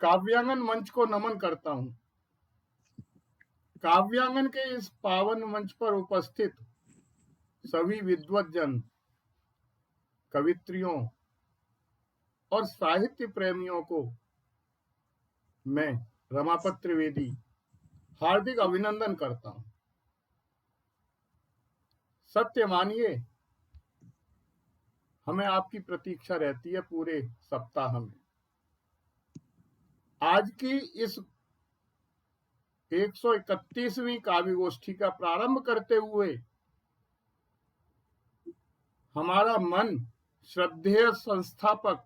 काव्यांगन मंच को नमन करता हूं। काव्यांगन के इस पावन मंच पर उपस्थित सभी विद्वज्जन, कवित्रियों और साहित्य प्रेमियों को मैं रमापत त्रिवेदी हार्दिक अभिनंदन करता हूं। सत्य मानिए, हमें आपकी प्रतीक्षा रहती है पूरे सप्ताह में। आज की इस 131वीं काव्य गोष्ठी का प्रारंभ करते हुए हमारा मन श्रद्धेय संस्थापक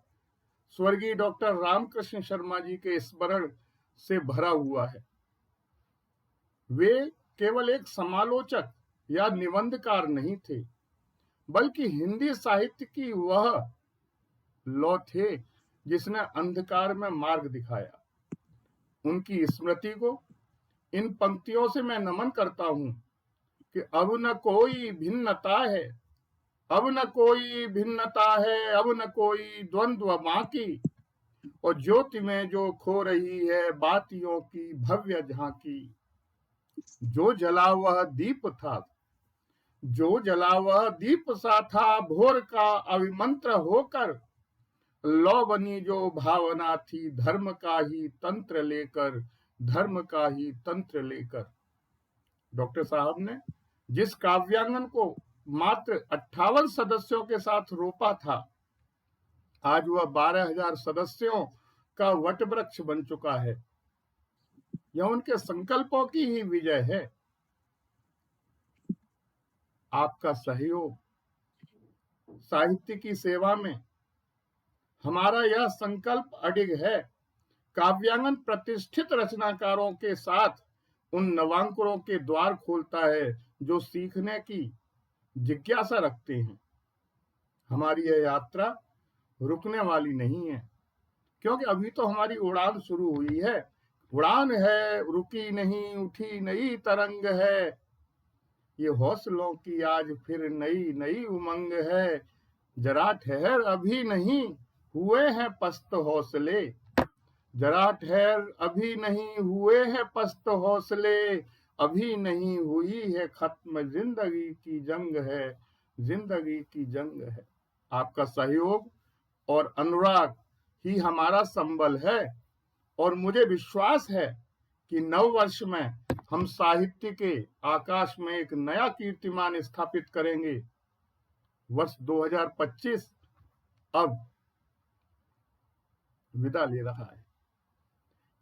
स्वर्गीय डॉक्टर रामकृष्ण शर्मा जी के स्मरण से भरा हुआ है। वे केवल एक समालोचक या निबंधकार नहीं थे, बल्कि हिंदी साहित्य की वह लौ थे जिसने अंधकार में मार्ग दिखाया। उनकी स्मृति को इन पंक्तियों से मैं नमन करता हूं कि अब न कोई भिन्नता है, अब न कोई भिन्नता है, अब न कोई द्वंद्व बाकी, और ज्योति में जो खो रही है बातियों की भव्य झांकी। जो जला वह दीप था, जो जला वह दीप सा था, भोर का अविमंत्र होकर, लौ बनी जो भावना थी धर्म का ही तंत्र लेकर, धर्म का ही तंत्र लेकर। डॉक्टर साहब ने जिस काव्यांगन को मात्र 58 सदस्यों के साथ रोपा था, आज वह 12,000 सदस्यों का वटवृक्ष बन चुका है। यह उनके संकल्पों की ही विजय है। आपका सहयोग साहित्य की सेवा में, हमारा यह संकल्प अडिग है। काव्यांगन प्रतिष्ठित रचनाकारों के साथ उन नवांकुरों के द्वार खोलता है जो सीखने की जिज्ञासा रखते हैं। हमारी यह यात्रा रुकने वाली नहीं है, क्योंकि अभी तो हमारी उड़ान शुरू हुई है। उड़ान है, रुकी नहीं, उठी नई तरंग है। ये हौसलों की आज फिर नई नई उमंग है। जरा ठहर, अभी नहीं हुए हैं पस्त हौसले, जरा ठहर, अभी नहीं हुए हैं पस्त हौसले, अभी नहीं हुई है खत्म जिंदगी की जंग है, जिंदगी की जंग है। आपका सहयोग और अनुराग ही हमारा संबल है, और मुझे विश्वास है कि नव वर्ष में हम साहित्य के आकाश में एक नया कीर्तिमान स्थापित करेंगे। वर्ष 2025 अब विदा ले रहा है।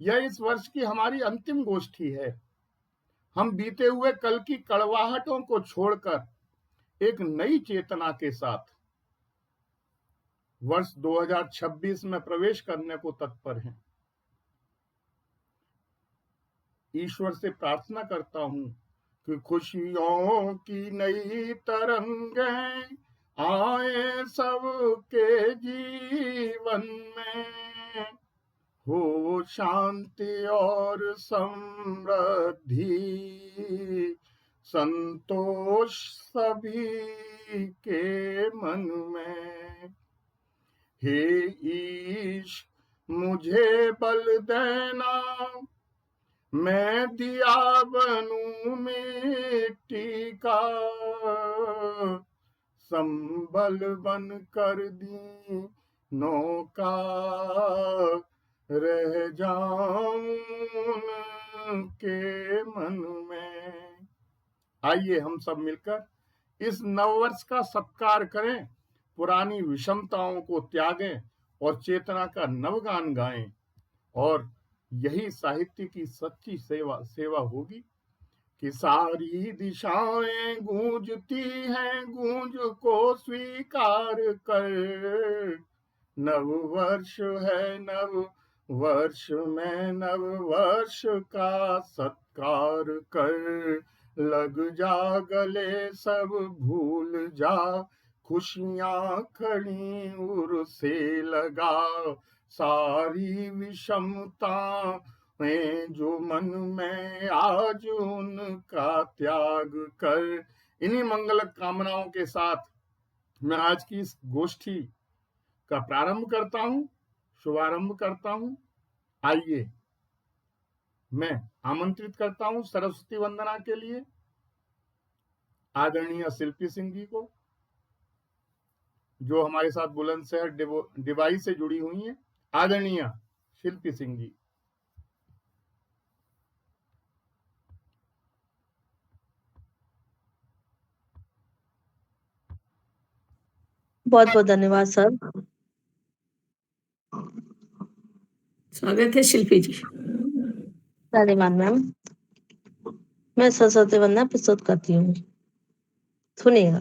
यह इस वर्ष की हमारी अंतिम गोष्ठी है। हम बीते हुए कल की कड़वाहटों को छोड़कर एक नई चेतना के साथ वर्ष 2026 में प्रवेश करने को तत्पर हैं। ईश्वर से प्रार्थना करता हूं कि खुशियों की नई तरंगें आए सबके जीवन में, हो शांति और समृद्धि, संतोष सभी के मन में। हे ईश मुझे बल देना, मैं दिया बनूं मिट्टी का, संबल बन कर दी नौका, रह जाऊं के मन में। आइए हम सब मिलकर इस नववर्ष का सत्कार करें, पुरानी विषमताओं को त्यागें और चेतना का नवगान गाएं। और यही साहित्य की सच्ची सेवा होगी कि सारी दिशाएं गूंजती हैं, गूंज को स्वीकार कर। नव वर्ष है, नव वर्ष में नव वर्ष का सत्कार कर। लग जा गले सब भूल जा, खुशियां खड़ी उर से लगा। सारी विषमता में जो मन में आज उनका त्याग कर। इन्हीं मंगल कामनाओं के साथ मैं आज की इस गोष्ठी का प्रारंभ करता हूं, शुभारंभ करता हूं। आइए मैं आमंत्रित करता हूं सरस्वती वंदना के लिए आदरणीय शिल्पी सिंह जी को, जो हमारे साथ बुलंदशहर डिवाइस से जुड़ी हुई हैं। आदरणीय शिल्पी सिंह जी। बहुत बहुत धन्यवाद सर। स्वागत है शिल्पी जी। धन्यवाद मैम। मैं सरस्वती वंदना प्रस्तुत करती हूँ, सुनिएगा।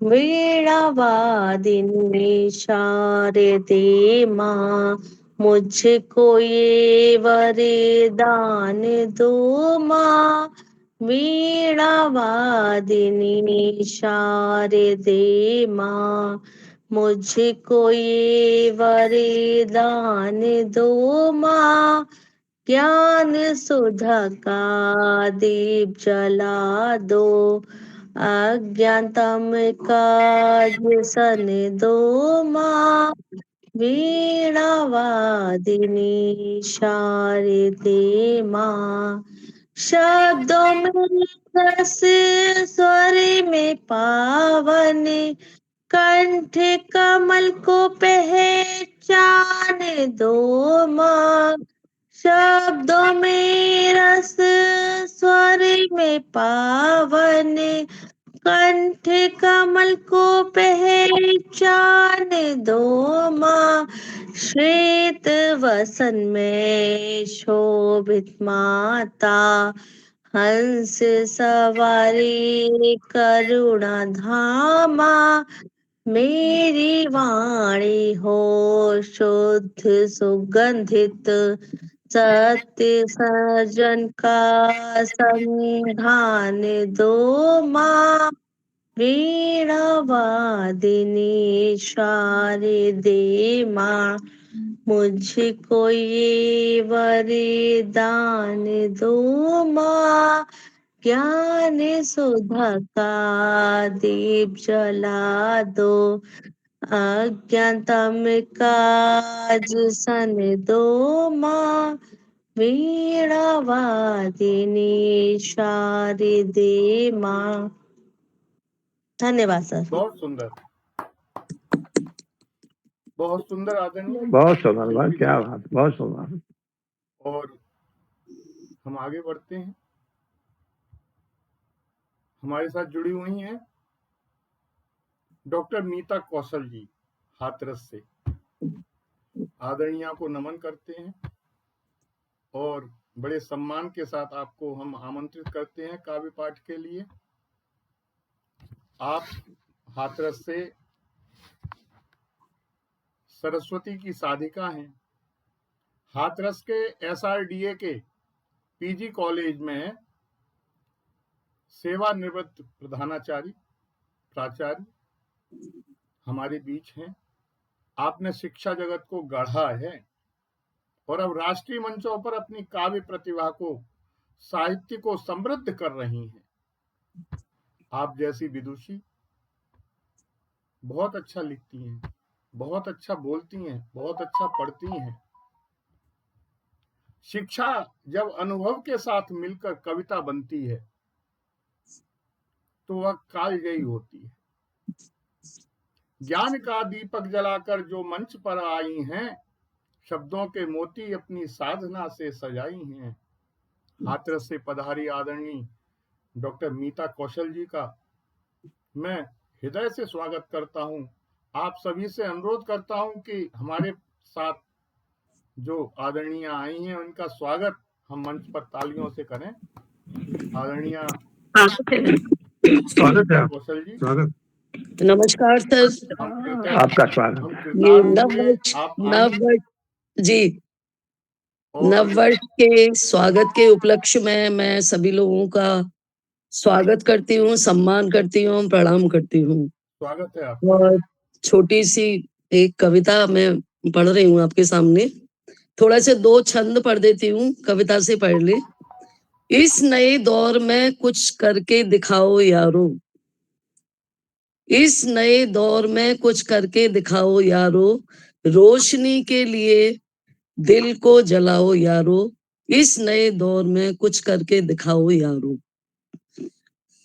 वीणा वादिनी शारदे माँ, मुझको ये वरदान दो माँ। वीणा वादिनी शारदे माँ, मुझको ये वरदान दो माँ। ज्ञान सुधा का दीप जला दो, अज्ञानतम का व्यसन दो माँ। वीणा वादिनी शारदे माँ, शब्दों में रस स्वर में पावन, कंठ कमल को पहचान दो माँ। शब्दों में रस स्वर में पावन, कंठ कमल को पहचान दो माँ। श्वेत वसन में शोभित माता, हंस सवारी करुणा धामा। मेरी वाणी हो शुद्ध सुगंधित, सत्य सजन का संधान दो माँ। वीणा वादिनी शारदे माँ, मुझको ये वरदान दो माँ। ज्ञान सुधा का दीप जला दो, अज्ञानतम का सन दो माँ। वीणा वादिनी शारदे माँ। धन्यवाद सर। बहुत सुंदर, बहुत सुंदर आदरणीय। बहुत सुंदर, क्या बात, बहुत सुंदर। और हम आगे बढ़ते हैं। हमारे साथ जुड़ी हुई हैं डॉक्टर मीता कौशल जी हाथरस से। आदरणीय को नमन करते हैं और बड़े सम्मान के साथ आपको हम आमंत्रित करते हैं काव्य पाठ के लिए। आप हाथरस से सरस्वती की साधिका हैं। हाथरस के SRDA के PG कॉलेज में सेवानिवृत्त प्रधानाचार्य प्राचार्य हमारे बीच हैं। आपने शिक्षा जगत को गढ़ा है और अब राष्ट्रीय मंचों पर अपनी काव्य प्रतिभा को, साहित्य को समृद्ध कर रही हैं। आप जैसी विदुषी बहुत अच्छा लिखती हैं, बहुत अच्छा बोलती हैं, बहुत अच्छा पढ़ती हैं। शिक्षा जब अनुभव के साथ मिलकर कविता बनती है तो वह कालजयी होती है। ज्ञान का दीपक जलाकर जो मंच पर आई हैं, शब्दों के मोती अपनी साधना से सजाई हैं। हाथरस से पधारी आदरणीय डॉक्टर मीता कौशल जी का मैं हृदय से स्वागत करता हूं। आप सभी से अनुरोध करता हूं कि हमारे साथ जो आदरणीय आई हैं उनका स्वागत हम मंच पर तालियों से करें। आदरणीय स्वागत है, कौशल जी। स्वागत। नमस्कार सर। आपका स्वागत। ये नववर्ष जी, नववर्ष के स्वागत के उपलक्ष्य में मैं सभी लोगों का स्वागत करती हूँ, सम्मान करती हूँ, प्रणाम करती हूँ। स्वागत है आपका। और छोटी सी एक कविता मैं पढ़ रही हूँ आपके सामने। थोड़ा से 2 छंद पढ़ देती हूँ, कविता से पढ़ ले। इस नए दौर में कुछ करके दिखाओ यारो, इस नए दौर में कुछ करके दिखाओ यारो, रोशनी के लिए दिल को जलाओ यारो, इस नए दौर में कुछ करके दिखाओ यारो।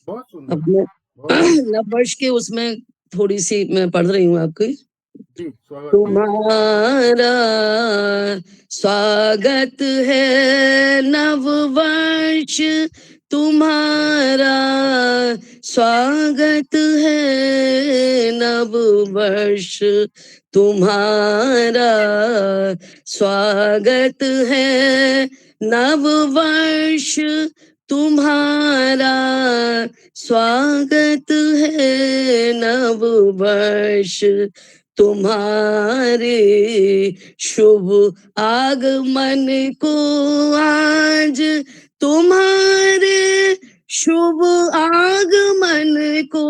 बहुत सुंदर, अब मैं बहुत सुंदर। नववर्ष के उसमें थोड़ी सी मैं पढ़ रही हूँ आपकी। जी, स्वागत है। तुम्हारा स्वागत है नववर्ष, तुम्हारा स्वागत है नववर्ष, तुम्हारा स्वागत है नववर्ष, तुम्हारा स्वागत है नववर्ष, तुम्हारे शुभ आगमन को आज, तुम्हारे शुभ आगमन को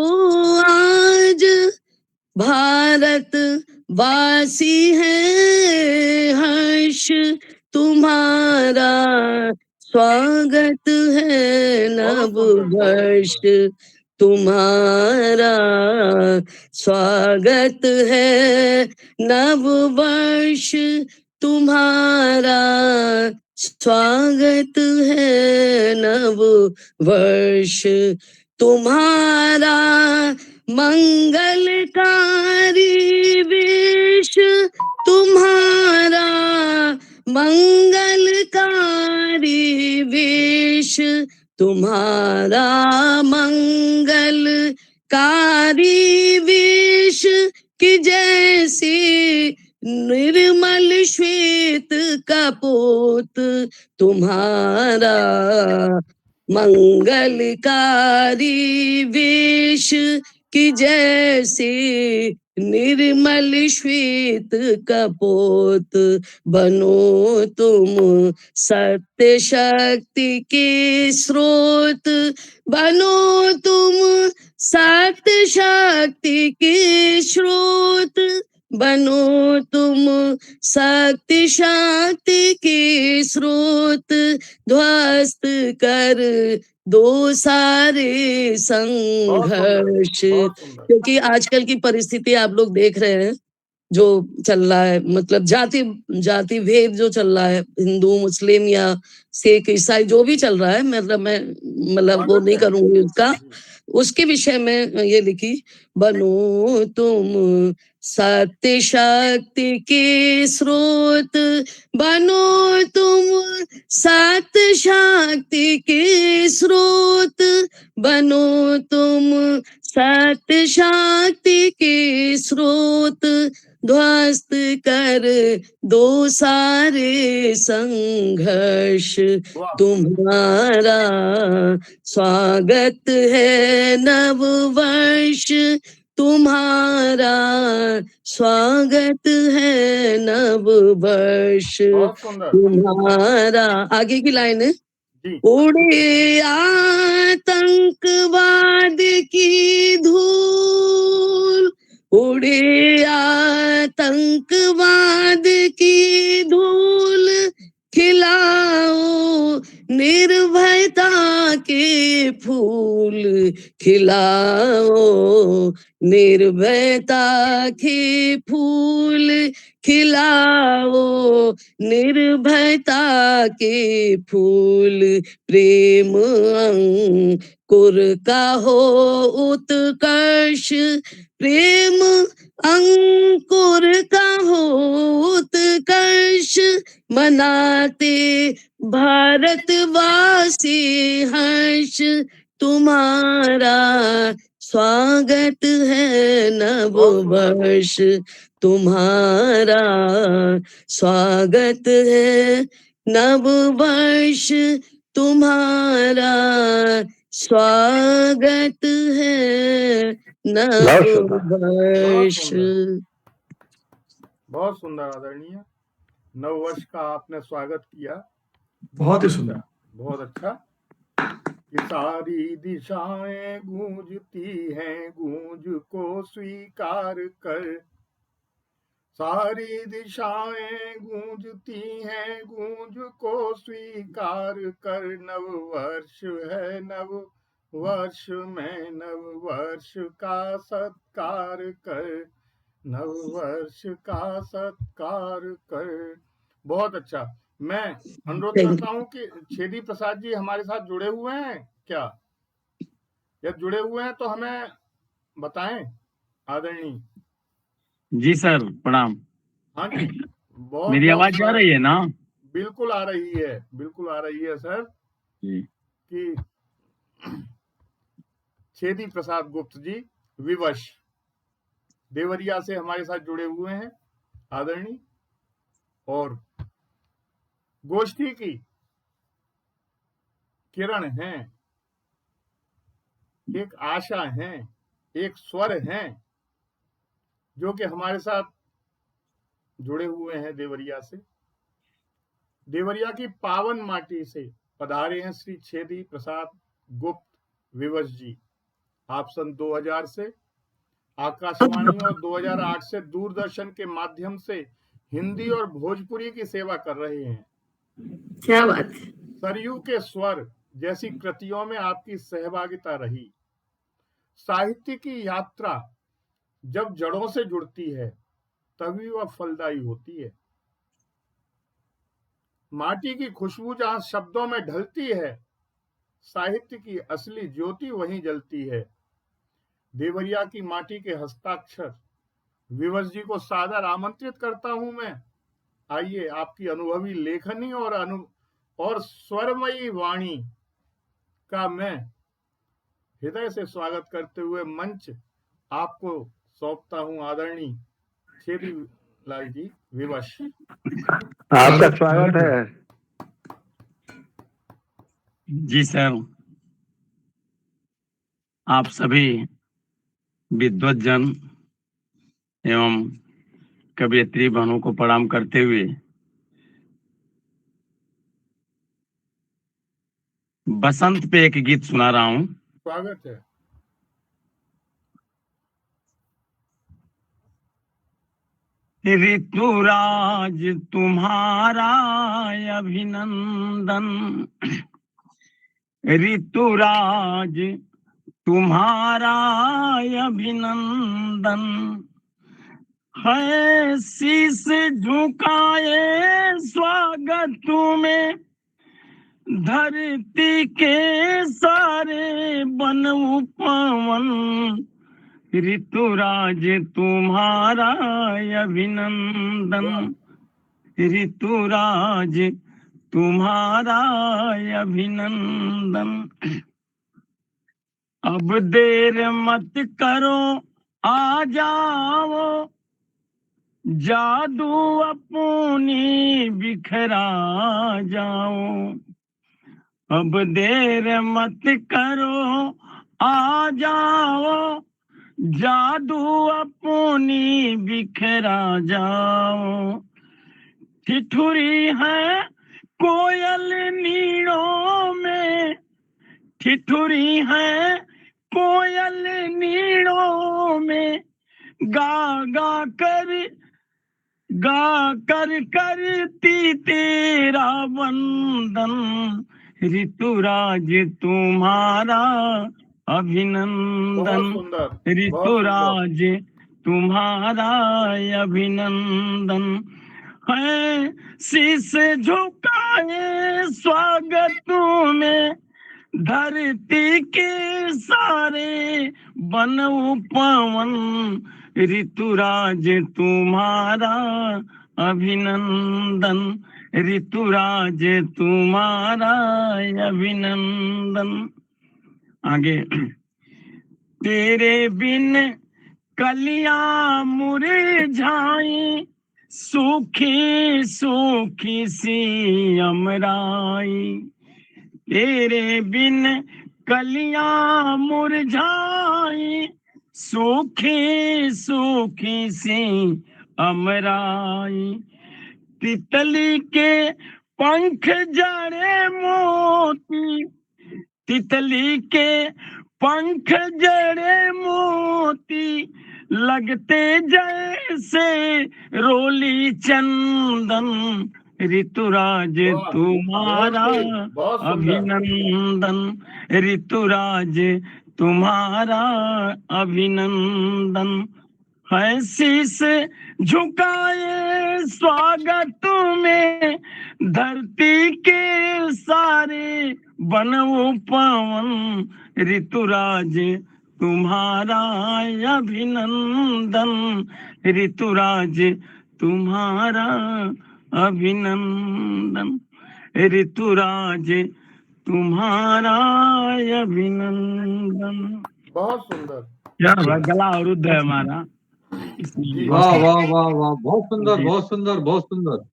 आज भारत वासी है हर्ष, तुम्हारा स्वागत है नववर्ष, तुम्हारा स्वागत है नववर्ष, तुम्हारा स्वागत है नववर्ष, तुम्हारा मंगलकारी वेश, तुम्हारा मंगलकारी वेश, तुम्हारा मंगलकारी वेश, कि जैसे निर्मल श्वेत कपोत, तुम्हारा मंगलकारी वेश, कि जैसे निर्मल श्वेत कपोत, बनो तुम सत्य शक्ति के स्रोत, बनो तुम सत्य शक्ति के स्रोत, बनो तुम शक्ति शक्ति के स्रोत, ध्वस्त कर दो सारे संघर्ष, क्योंकि आजकल की परिस्थिति आप लोग देख रहे हैं जो चल रहा है, मतलब जाति भेद जो चल रहा है, हिंदू मुस्लिम या सिख ईसाई जो भी चल रहा है, मतलब वो नहीं करूंगी उसका, उसके विषय में ये लिखी, बनो तुम सत्य शक्ति के स्रोत, बनो तुम सत्य शक्ति के स्रोत, बनो तुम सत्य शक्ति के स्रोत, ध्वस्त कर दो सारे संघर्ष, तुम्हारा स्वागत है नववर्ष, तुम्हारा स्वागत है नववर्ष, तुम्हारा, आगे की लाइन है, उड़े आतंकवाद की धूल, उड़े आतंकवाद की धूल, खिलाओ निर्भयता के फूल, खिलाओ निर्भयता के फूल, खिलाओ निर्भयता के फूल, प्रेम अंकुर का हो उत्कर्ष, प्रेम अंकुर का हो उत्कर्ष, मनाते भारतवासी हर्ष, तुम्हारा स्वागत है नववर्ष, तुम्हारा स्वागत है नववर्ष, तुम्हारा स्वागत है नववर्ष। बहुत सुंदर आदरणीय, नववर्ष का आपने स्वागत किया, बहुत ही सुंदर, बहुत अच्छा। कि सारी दिशाएं गूंजती हैं, गूंज को स्वीकार कर, सारी दिशाएं गूंजती हैं, गूंज को स्वीकार कर, नववर्ष है नववर्ष में नववर्ष का सत्कार कर, नववर्ष का सत्कार कर, बहुत अच्छा। मैं अनुरोध थैंक करता हूँ कि छेदी प्रसाद जी हमारे साथ जुड़े हुए हैं क्या? यदि जुड़े हुए हैं तो हमें बताएं आदरणीय। जी सर, प्रणाम। हाँ जी, बहुत मेरी बहुत आवाज जा रही है ना? बिल्कुल आ रही है, बिल्कुल आ रही है सर। जी। कि छेदी प्रसाद गुप्त जी विवश देवरिया से हमारे साथ जुड़े हुए हैं आदरणीय, और गोष्ठी की किरण हैं, एक आशा हैं, एक स्वर हैं, जो कि हमारे साथ जुड़े हुए हैं देवरिया से। देवरिया की पावन माटी से पधारे हैं श्री छेदी प्रसाद गुप्त विवश जी। आप सन 2000 से आकाशवाणी और 2008 से दूरदर्शन के माध्यम से हिंदी और भोजपुरी की सेवा कर रहे हैं। क्या बात है। सरयू के स्वर जैसी कृतियों में आपकी सहभागिता रही। साहित्य की यात्रा जब जड़ों से जुड़ती है तभी वह फलदायी होती है। माटी की खुशबू जहां शब्दों में ढलती है, साहित्य की असली ज्योति वहीं जलती है। देवरिया की माटी के हस्ताक्षर विवश जी को सादर आमंत्रित करता हूं मैं। आइए आपकी अनुभवी लेखनी और स्वरमयी वाणी का मैं हृदय से स्वागत करते हुए मंच आपको सौंपता हूं आदरणीय छेदी लाल जी विवश। आपका स्वागत है। जी सर, आप सभी विद्वत जन एवं कवियत्री बहनों को प्रणाम करते हुए बसंत पे एक गीत सुना रहा हूं। स्वागत है। ऋतुराज तुम्हारा अभिनंदन, ऋतुराज तुम्हारा अभिनंदन, है शीश झुकाए स्वागत में धरती के सारे वन उपवन, ऋतुराज तुम्हारा अभिनंदन, ऋतुराज तुम्हारा अभिनंदन। अब देर मत करो आ जाओ, जादू अपनी बिखरा जाओ। अब देर मत करो आ जाओ, जादू अपनी बिखरा जाओ। ठिठुरी है कोयल नीड़ों में, ठिठुरी है कोयल नीड़ों में, गा कर करती तेरा वंदन, ऋतुराज तुम्हारा अभिनंदन, ऋतुराज तुम्हारा अभिनंदन, है शीश झुकाए स्वागत में धरती के सारे वन उपवन, ऋतुराज तुम्हारा अभिनंदन, ऋतुराज तुम्हारा अभिनंदन। आगे, तेरे बिन कलियां मुरझाई, सूखी सूखी सी अमराई, तेरे बिन कलियां मुरझाई, सूखी सूखी सी अमराई, तितली के पंख जड़े मोती, तितली के पंख जड़े मोती, लगते जैसे रोली चंदन, ऋतुराज तुम्हारा अभिनंदन, ऋतुराज तुम्हारा अभिनंदन, है शीस झुकाए स्वागत में धरती के सारे वन उपवन, ऋतुराज तुम्हारा अभिनंदन, ऋतुराज तुम्हारा अभिनंदन, ऋतुराज तुम्हारा अभिनंदन। बहुत सुंदर। क्या गला अवरुद्ध है हमारा, जी वाह वाह वाह वाह, बहुत सुंदर बहुत सुंदर बहुत सुंदर।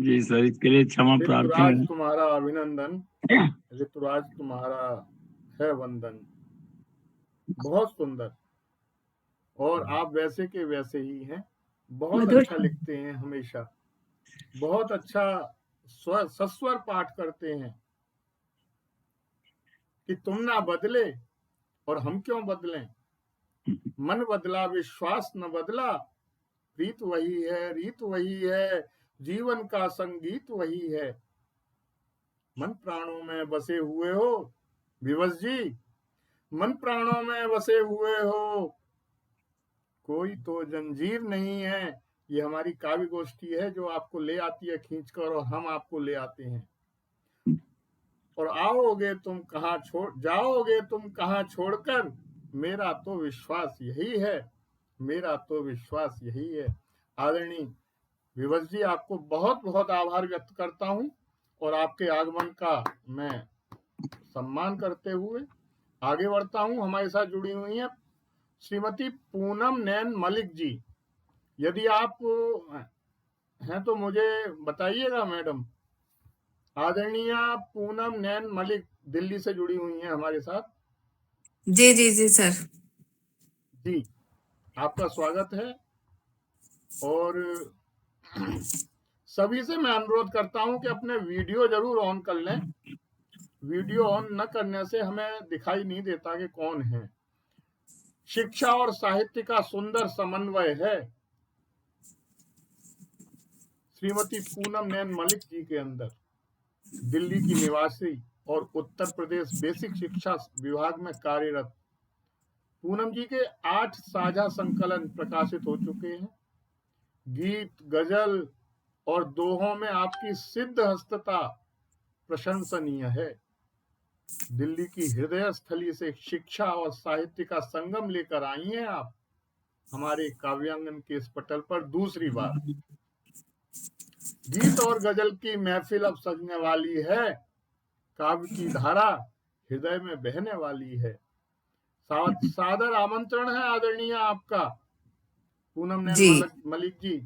जी सर, इसके लिए क्षमा प्रार्थी ऋतुराज हूँ। तुम्हारा अभिनंदन, ऋतुराज तुम्हारा है वंदन। बहुत सुंदर। और आप वैसे के वैसे ही हैं, बहुत अच्छा लिखते हैं हमेशा, बहुत अच्छा सस्वर पाठ करते हैं कि तुम ना बदले और हम क्यों बदलें, मन बदला विश्वास न बदला, रीत वही है रीत वही है, जीवन का संगीत वही है। मन प्राणों में बसे हुए हो विवश जी, मन प्राणों में बसे हुए हो, कोई तो जंजीर नहीं है। ये हमारी काव्य गोष्ठी है जो आपको ले आती है खींचकर, और हम आपको ले आते हैं। और आओगे तुम कहाँ जाओगे तुम कहाँ छोड़कर, मेरा तो विश्वास यही है, मेरा तो विश्वास यही है। आदरणीय विवश जी, आपको बहुत बहुत आभार व्यक्त करता हूं, और आपके आगमन का मैं सम्मान करते हुए आगे बढ़ता हूं। हमारे साथ जुड़ी हुई हैं श्रीमती पूनम नैन मलिक जी। यदि आप हैं तो मुझे बताइएगा मैडम। आदरणीय पूनम नैन मलिक दिल्ली से जुड़ी हुई हैं हमारे साथ। जी जी जी सर। जी, आपका स्वागत है। और सभी से मैं अनुरोध करता हूं कि अपने वीडियो जरूर ऑन कर लें। वीडियो ऑन न करने से हमें दिखाई नहीं देता कि कौन है। शिक्षा और साहित्य का सुंदर समन्वय है श्रीमती पूनम नैन मलिक जी के अंदर। दिल्ली की निवासी और उत्तर प्रदेश बेसिक शिक्षा विभाग में कार्यरत पूनम जी के 8 साझा संकलन प्रकाशित हो चुके हैं। गीत, गजल और दोहों में आपकी सिद्ध हस्तता प्रशंसनीय है। दिल्ली की हृदय स्थली से शिक्षा और साहित्य का संगम लेकर आई हैं आप हमारे काव्यांगन के इस पटल पर दूसरी बार। गीत और गजल की महफिल अब सजने वाली है, काव्य की धारा हृदय में बहने वाली है। सादर आमंत्रण है आदरणीय आपका पूनम नैन मलिक जी।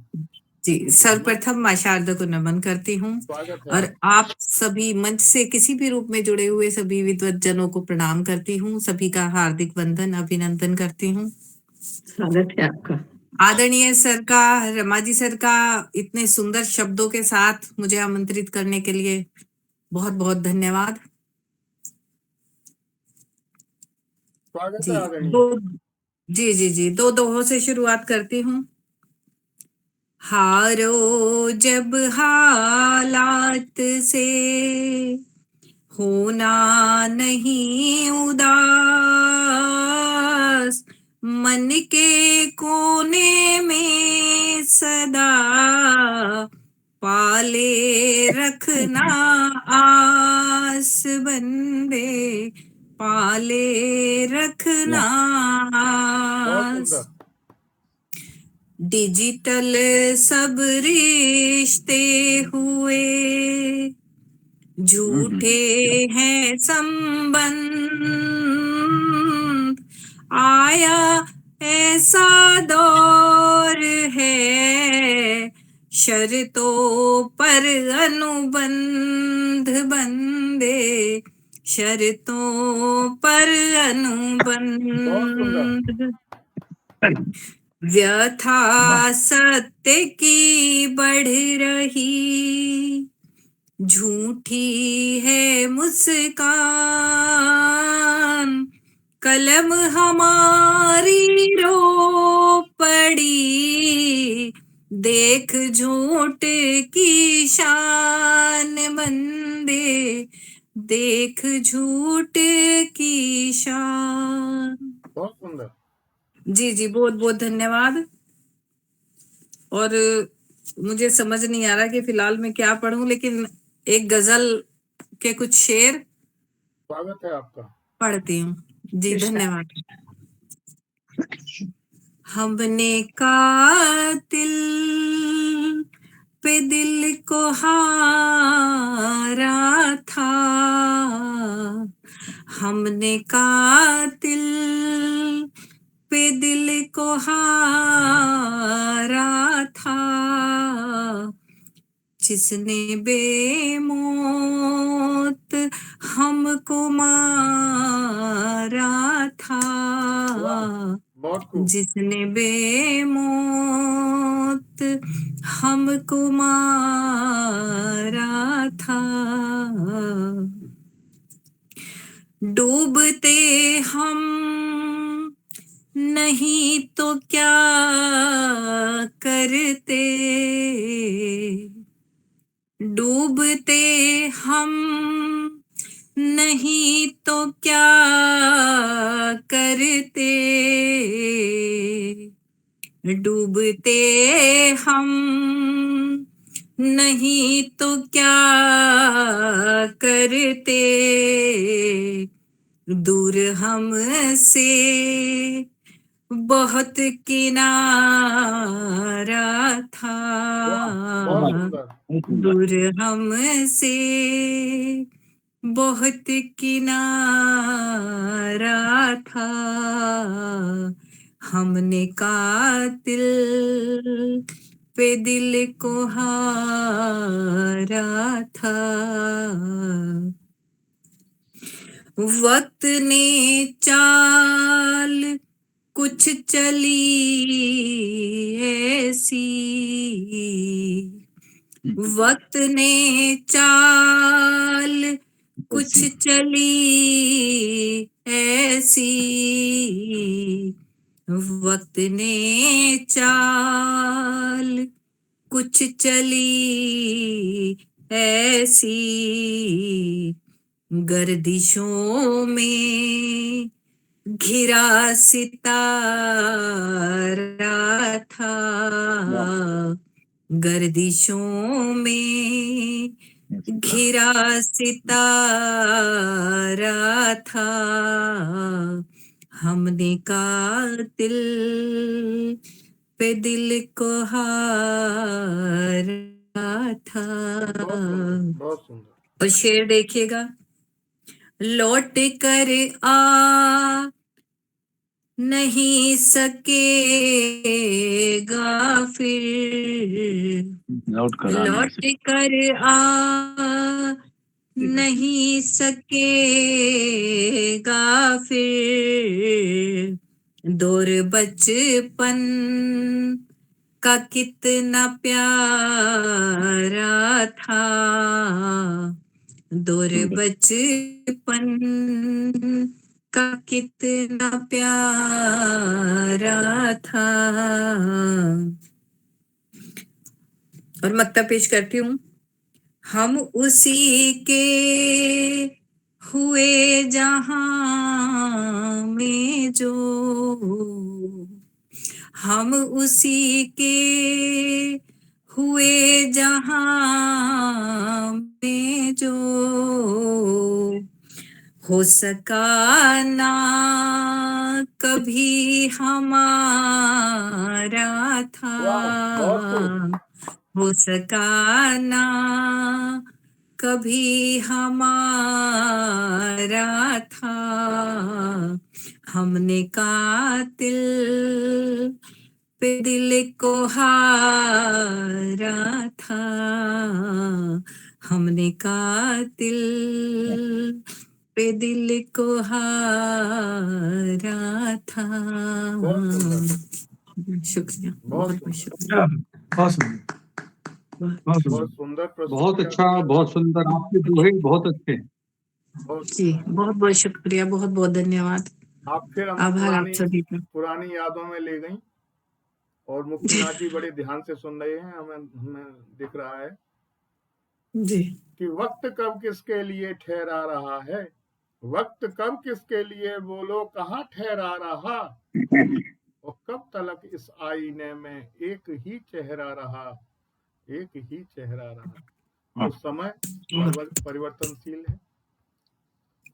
जी, सर्वप्रथम मां शारदा को नमन करती हूँ, और आप सभी मंच से किसी भी रूप में जुड़े हुए सभी विद्वत जनों को प्रणाम करती हूँ। सभी का हार्दिक वंदन अभिनंदन करती हूँ। स्वागत है आपका। आदरणीय सर का, रमाजी सर का इतने सुंदर शब्दों के साथ मुझे आमंत्रित करने के लिए बहुत बहुत धन्यवाद। स्वागत है आदरणीय। जी जी जी, दो दोहों से शुरुआत करती हूँ। हारो जब हालात से होना नहीं उदास, मन के कोने में सदा पाले रखना आस, बंदे पाले रखना आस। डिजिटल सब रिश्ते हुए, झूठे हैं संबंध, आया ऐसा दौर है, शर्तों पर अनुबंध, बंदे शर्तों पर अनुबंध। व्यथा सत्य की बढ़ रही, झूठी है मुस्कान, कलम हमारी रो पड़ी, देख झूठ की शान, बंदे देख झूठ की शान। बहुत सुंदर। जी जी, बहुत बहुत धन्यवाद। और मुझे समझ नहीं आ रहा कि फिलहाल मैं क्या पढ़ूं, लेकिन एक गजल के कुछ शेर स्वागत है आपका। पढ़ती हूँ। जी धन्यवाद। हमने कातिल पे दिल को हारा था, हमने कातिल पे दिल को हारा था, जिसने बेमौत हमको मारा था, बहुत खूब। जिसने बेमौत हमको मारा था। डूबते हम नहीं तो क्या करते, डूबते हम नहीं तो क्या करते, डूबते हम नहीं तो क्या करते, दूर हमसे बहुत किनारा था, बहुत सुंदर। दूर हमसे बहुत किनारा था, हमने कातिल पे दिल को हारा था। वक्त ने चाल कुछ चली ऐसी, वक्त ने चाल कुछ चली ऐसी, वक्त ने चाल कुछ चली ऐसी, गर्दिशों में घिरा सितारा था, गर्दिशों में घिरा सितारा था, हमने कातिल पे दिल को हारा था। बहुत सुंदर। और शेर देखिएगा, लौट कर आ नहीं सकेगा फिर, लौट कर आ नहीं सकेगा फिर, दौर बचपन का कितना प्यारा था, दौर बचपन का कितना प्यारा था। और मक्ता पेश करती हूँ, हम उसी के हुए जहां में जो, हम उसी के हुए जहां में जो, हो सका ना कभी हमारा था, हो सका ना कभी हमारा था, हमने कातिल पे दिल को हारा था, हमने कातिल पे दिल को हारा था। शुक्रिया, बहुत बहुत शुक्रिया। बहुत सुंदर, बहुत सुंदर, बहुत सुंदर प्रस्तुति बहुत अच्छा, बहुत सुंदर। आपके दोहे बहुत अच्छे। जी बहुत बहुत शुक्रिया, बहुत बहुत धन्यवाद। आप फिर हमें आभार आप सभी का। पुरानी यादों में ले गई, और मुक्तिनाथ जी बड़े ध्यान से सुन रहे हैं, हमें दिख रहा है जी कि वक्त कब किसके लिए ठहरा रहा है, वक्त कब किसके लिए बोलो कहाँ ठहरा रहा, और कब तलक इस आईने में एक ही चेहरा रहा, एक ही चेहरा रहा। तो समय परिवर्तनशील है।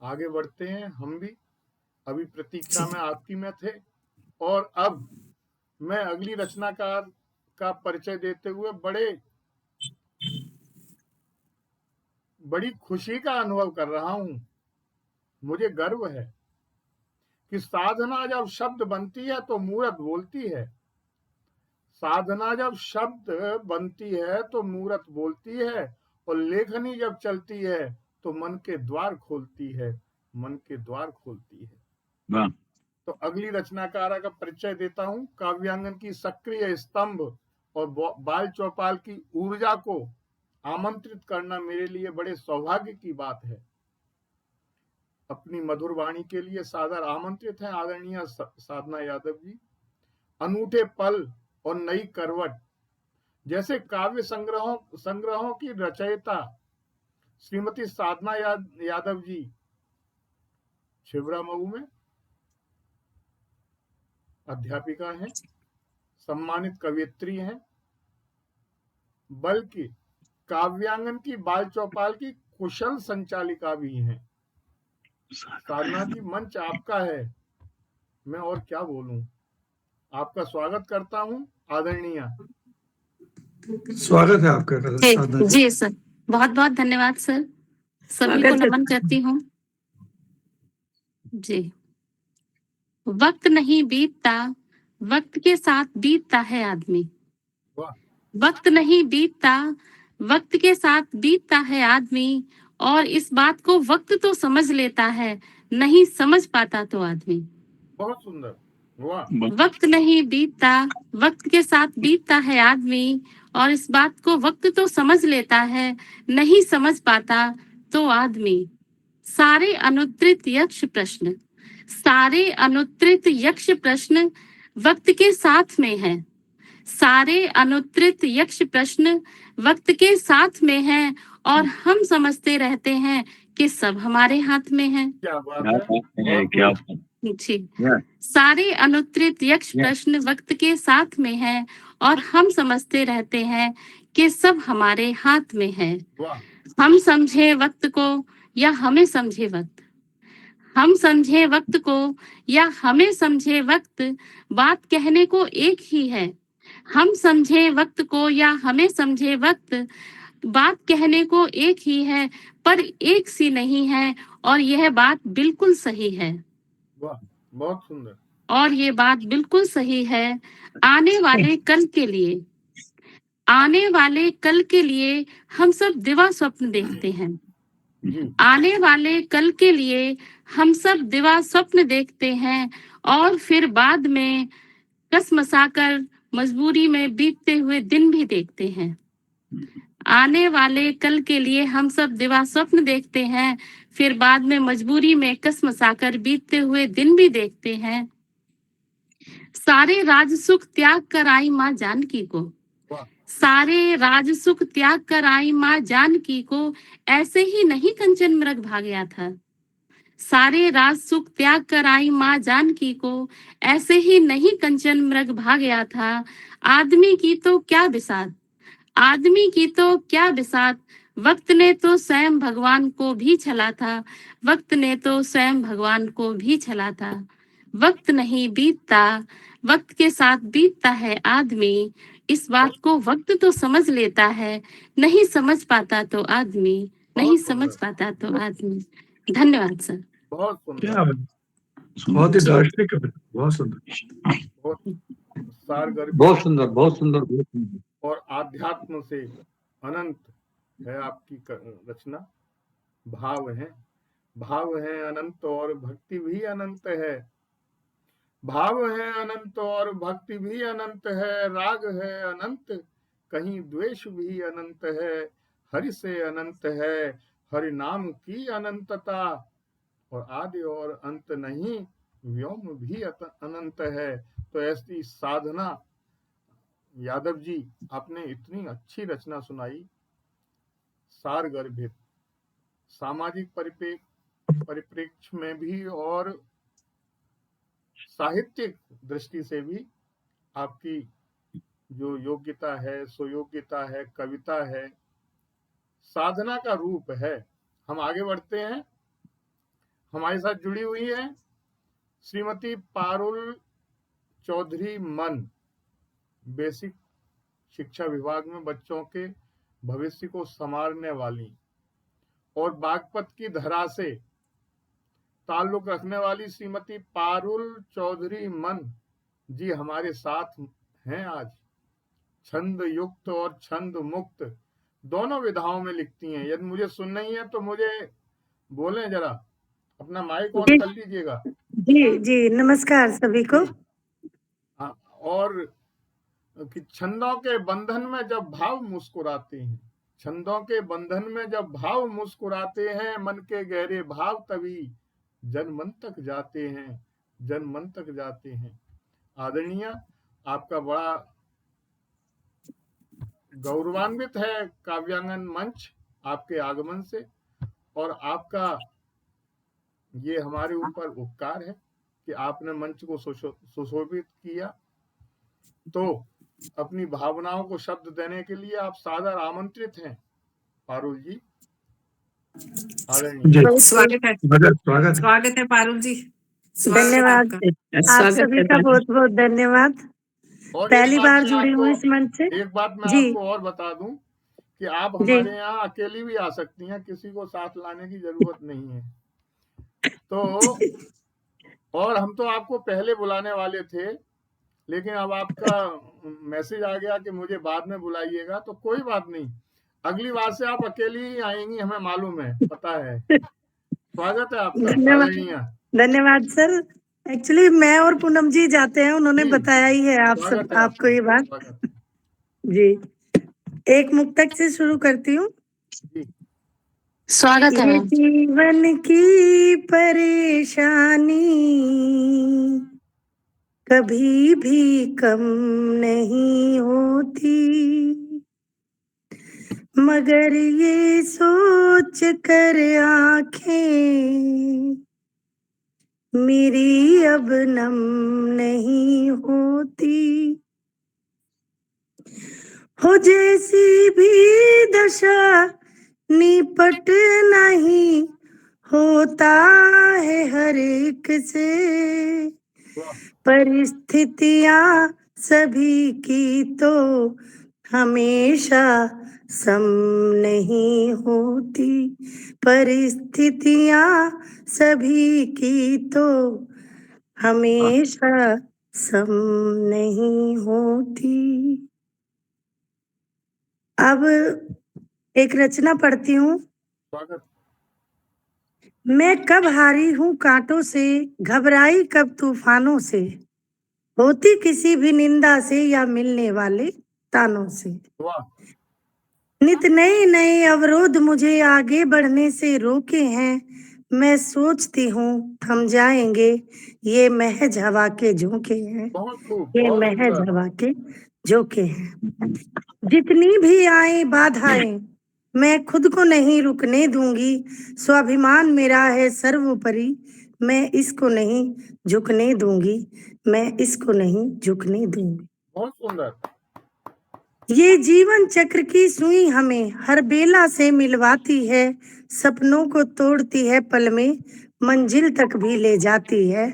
आगे बढ़ते हैं हम भी। अभी प्रतीक्षा में आपकी में थे और अब मैं अगली रचनाकार का परिचय देते हुए बड़ी खुशी का अनुभव कर रहा हूं। मुझे गर्व है कि साधना जब शब्द बनती है तो मूर्त बोलती है। साधना जब शब्द बनती है तो मूर्त बोलती है, और लेखनी जब चलती है तो मन के द्वार खोलती है, मन के द्वार खोलती है। वाह। तो अगली रचनाकारा का परिचय देता हूं। काव्यांगन की सक्रिय स्तंभ और बाल चौपाल की ऊर्जा को आमंत्रित करना मेरे लिए बड़े सौभाग्य की बात है। अपनी मधुर वाणी के लिए सादर आमंत्रित है आदरणीय साधना यादव जी। अनूठे पल और नई करवट जैसे काव्य संग्रहों की रचयिता श्रीमती साधना यादव जी छिबरा मऊ में अध्यापिका हैं, सम्मानित कवयित्री हैं, बल्कि काव्यांगन की बाल चौपाल की कुशल संचालिका भी हैं। साधना जी, मंच आपका है, मैं और क्या बोलूं। आपका स्वागत करता हूं आदरणीय। स्वागत है आपका साधना जी। जी सर, बहुत बहुत धन्यवाद सर, सभी को नमन करती हूँ। जी, वक्त नहीं बीतता, वक्त के साथ बीतता है आदमी। वाह। वक्त नहीं बीतता, वक्त के साथ बीतता है आदमी, और इस बात को वक्त तो समझ लेता है, नहीं समझ पाता तो आदमी। बहुत सुंदर। वाह। वक्त नहीं बीतता, वक्त के साथ बीतता है आदमी, और इस बात को वक्त तो समझ लेता है, नहीं समझ पाता तो आदमी। सारे अनुत्तरित यक्ष प्रश्न, सारे अनुत्तरित यक्ष प्रश्न वक्त के साथ में है। सारे अनुत्तरित यक्ष प्रश्न वक्त के साथ में है, और हम समझते रहते हैं कि सब हमारे हाथ में है। क्या बात है, क्या जी, सारे अनुत्तरित यक्ष प्रश्न वक्त के साथ में है, और हम समझते रहते हैं कि सब हमारे हाथ में है। हम समझे वक्त को या हमें समझे वक्त, हम समझे वक्त को या हमें समझे वक्त, बात कहने को एक ही है। हम समझे वक्त को या हमें समझे वक्त, बात कहने को एक ही है, पर एक सी नहीं है, और यह बात बिल्कुल सही है। वाह, बहुत सुंदर। और ये बात बिल्कुल सही है। आने वाले कल के लिए, आने वाले कल के लिए हम सब दिवा स्वप्न देखते हैं। आने वाले कल के लिए हम सब दिवा स्वप्न देखते हैं, और फिर बाद में कसमसाकर मजबूरी में बीतते हुए दिन भी देखते हैं। आने वाले कल के लिए हम सब दिवा स्वप्न देखते हैं, फिर बाद में मजबूरी में कसमसाकर बीतते हुए दिन भी देखते हैं। सारे राजसुख त्याग कर आई माँ जानकी को, सारे राजसुख त्याग कर आई माँ जानकी को, ऐसे ही नहीं कंचन मृग भागया था। सारे राजसुख त्याग कर आई माँ जानकी को, ऐसे ही नहीं कंचन मृग भागया था। आदमी की तो क्या बिसात, आदमी की तो क्या बिसात, वक्त ने तो स्वयं भगवान को भी छला था, वक्त ने तो स्वयं भगवान को भी छला था। वक्त नहीं बीतता, वक्त के साथ बीतता है आदमी, इस बात को वक्त तो समझ लेता है, नहीं समझ पाता तो आदमी, नहीं समझ पाता तो आदमी। धन्यवाद सर। बहुत सुंदर, बहुत ही दार्शनिक, बहुत सुंदर, बहुत सुंदर, बहुत सुंदर, बहुत सुंदर। और आध्यात्म से अनंत है आपकी रचना। भाव है, भाव है अनंत और भक्ति भी अनंत है। भाव है अनंत और भक्ति भी अनंत है। राग है अनंत, कहीं द्वेष भी अनंत है। हरि से अनंत है, हरि नाम की अनंतता, और आदि और अंत नहीं, व्योम भी अनंत है। तो ऐसी साधना यादव जी, आपने इतनी अच्छी रचना सुनाई, सार गर्भित, सामाजिक परिप्रेक्ष्य में भी और साहित्यिक दृष्टि से भी आपकी जो योग्यता है, सुयोग्यता है, कविता है, साधना का रूप है। हम आगे बढ़ते हैं। हमारे साथ जुड़ी हुई है श्रीमती पारुल चौधरी मन, बेसिक शिक्षा विभाग में बच्चों के भविष्य को संवारने वाली और बागपत की धरा से ताल्लुक रखने वाली श्रीमती पारुल चौधरी मन जी हमारे साथ हैं आज। छंद युक्त और छंद मुक्त दोनों विधाओं में लिखती हैं। यदि मुझे सुन नहीं है तो मुझे बोलें, जरा अपना माइक ऑन कर लीजिएगा। जी जी, नमस्कार सभी को। और कि छंदों के बंधन में जब भाव मुस्कुराते हैं, छंदों के बंधन में जब भाव मुस्कुराते हैं, मन के गहरे भाव तभी जन मन तक जाते हैं, जन मन तक जाते हैं। आदरणीय, आपका बड़ा गौरवान्वित है काव्यांगन मंच आपके आगमन से, और आपका ये हमारे ऊपर उपकार है कि आपने मंच को सुशोभित किया। तो अपनी भावनाओं को शब्द देने के लिए आप सादर आमंत्रित हैं पारुल जी। स्वागत है पारुल जी। धन्यवाद, आप सभी का बहुत बहुत धन्यवाद। पहली बार जुड़ी हुई इस मंच से। एक बात मैं आपको और बता दूं कि आप हमारे यहाँ अकेली भी आ सकती हैं, किसी को साथ लाने की जरूरत नहीं है। तो और हम तो आपको पहले बुलाने वाले थे, लेकिन अब आपका मैसेज आ गया कि मुझे बाद में बुलाइएगा, तो कोई बात नहीं, अगली बार से आप अकेली ही आएंगी, हमें मालूम है, पता है। स्वागत है आपका। धन्यवाद सर। एक्चुअली मैं और पूनम जी जाते हैं, उन्होंने बताया ही है आप सब आपको ये बात जी। एक मुक्तक से शुरू करती हूँ। स्वागत है। जीवन की परेशानी कभी भी कम नहीं होती, मगर ये सोच कर आंखें मेरी अब नम नहीं होती, हो जैसी भी दशा निपट नहीं होता है हर एक से, परिस्थितियां सभी की तो हमेशा सम नहीं होती, परिस्थितियां सभी की तो हमेशा सम नहीं होती। अब एक रचना पढ़ती हूँ। मैं कब हारी हूँ कांटों से, घबराई कब तूफानों से, होती किसी भी निंदा से या मिलने वाले तानों से, नित नए नए अवरोध मुझे आगे बढ़ने से रोके हैं, मैं सोचती हूँ थम जाएंगे, ये महज हवा के झोंके हैं, ये महज हवा के झोंके हैं। जितनी भी आए बाधाएं मैं खुद को नहीं रुकने दूंगी, स्वाभिमान मेरा है सर्वोपरि, मैं इसको नहीं झुकने दूंगी, मैं इसको नहीं झुकने दूंगी। बहुत सुंदर। ये जीवन चक्र की सुई हमें हर बेला से मिलवाती है, सपनों को तोड़ती है पल में, मंजिल तक भी ले जाती है,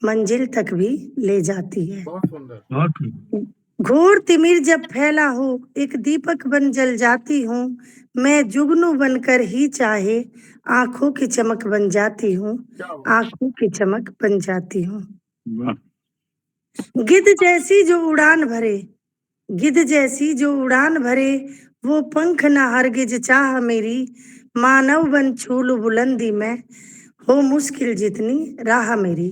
मंजिल तक भी ले जाती है। बहुत सुंदर। घोर तिमिर जब फैला हो एक दीपक बन जल जाती हूँ, मैं जुगनू बनकर ही चाहे आंखों की चमक बन जाती हूँ, आंखों की चमक बन जाती हूँ। गिद्ध जैसी जो उड़ान भरे, गिद्ध जैसी जो उड़ान भरे, वो पंख न हरगिज चाह मेरी, मानव बन छूलू बुलंदी में, हो मुश्किल जितनी राह मेरी,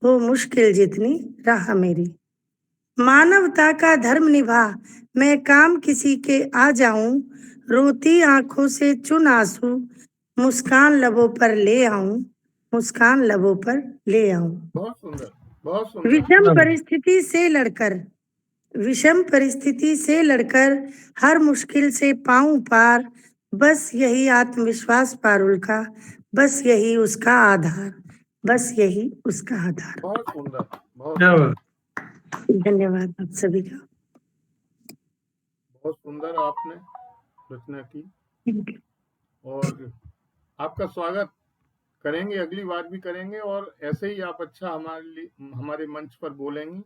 हो मुश्किल जितनी राह मेरी। मानवता का धर्म निभा मैं काम किसी के आ जाऊं, रोती आंखों से चुन आंसू, मुस्कान लबों पर ले आऊं, मुस्कान लबों पर ले आऊं। बहुत सुंदर, बहुत सुंदर। विषम परिस्थिति से लड़कर, विषम परिस्थिति से लड़कर हर मुश्किल से पाऊं पार, बस यही आत्मविश्वास पारुल का, बस यही उसका आधार, बस यही उसका आधार है। बहुत सुंदर, बहुत क्या सुंदर, बात। धन्यवाद आप सभी का। बहुत सुंदर आपने रचना की Thank you. और आपका स्वागत करेंगे, अगली बार भी करेंगे और ऐसे ही आप अच्छा हमारे मंच पर बोलेंगी,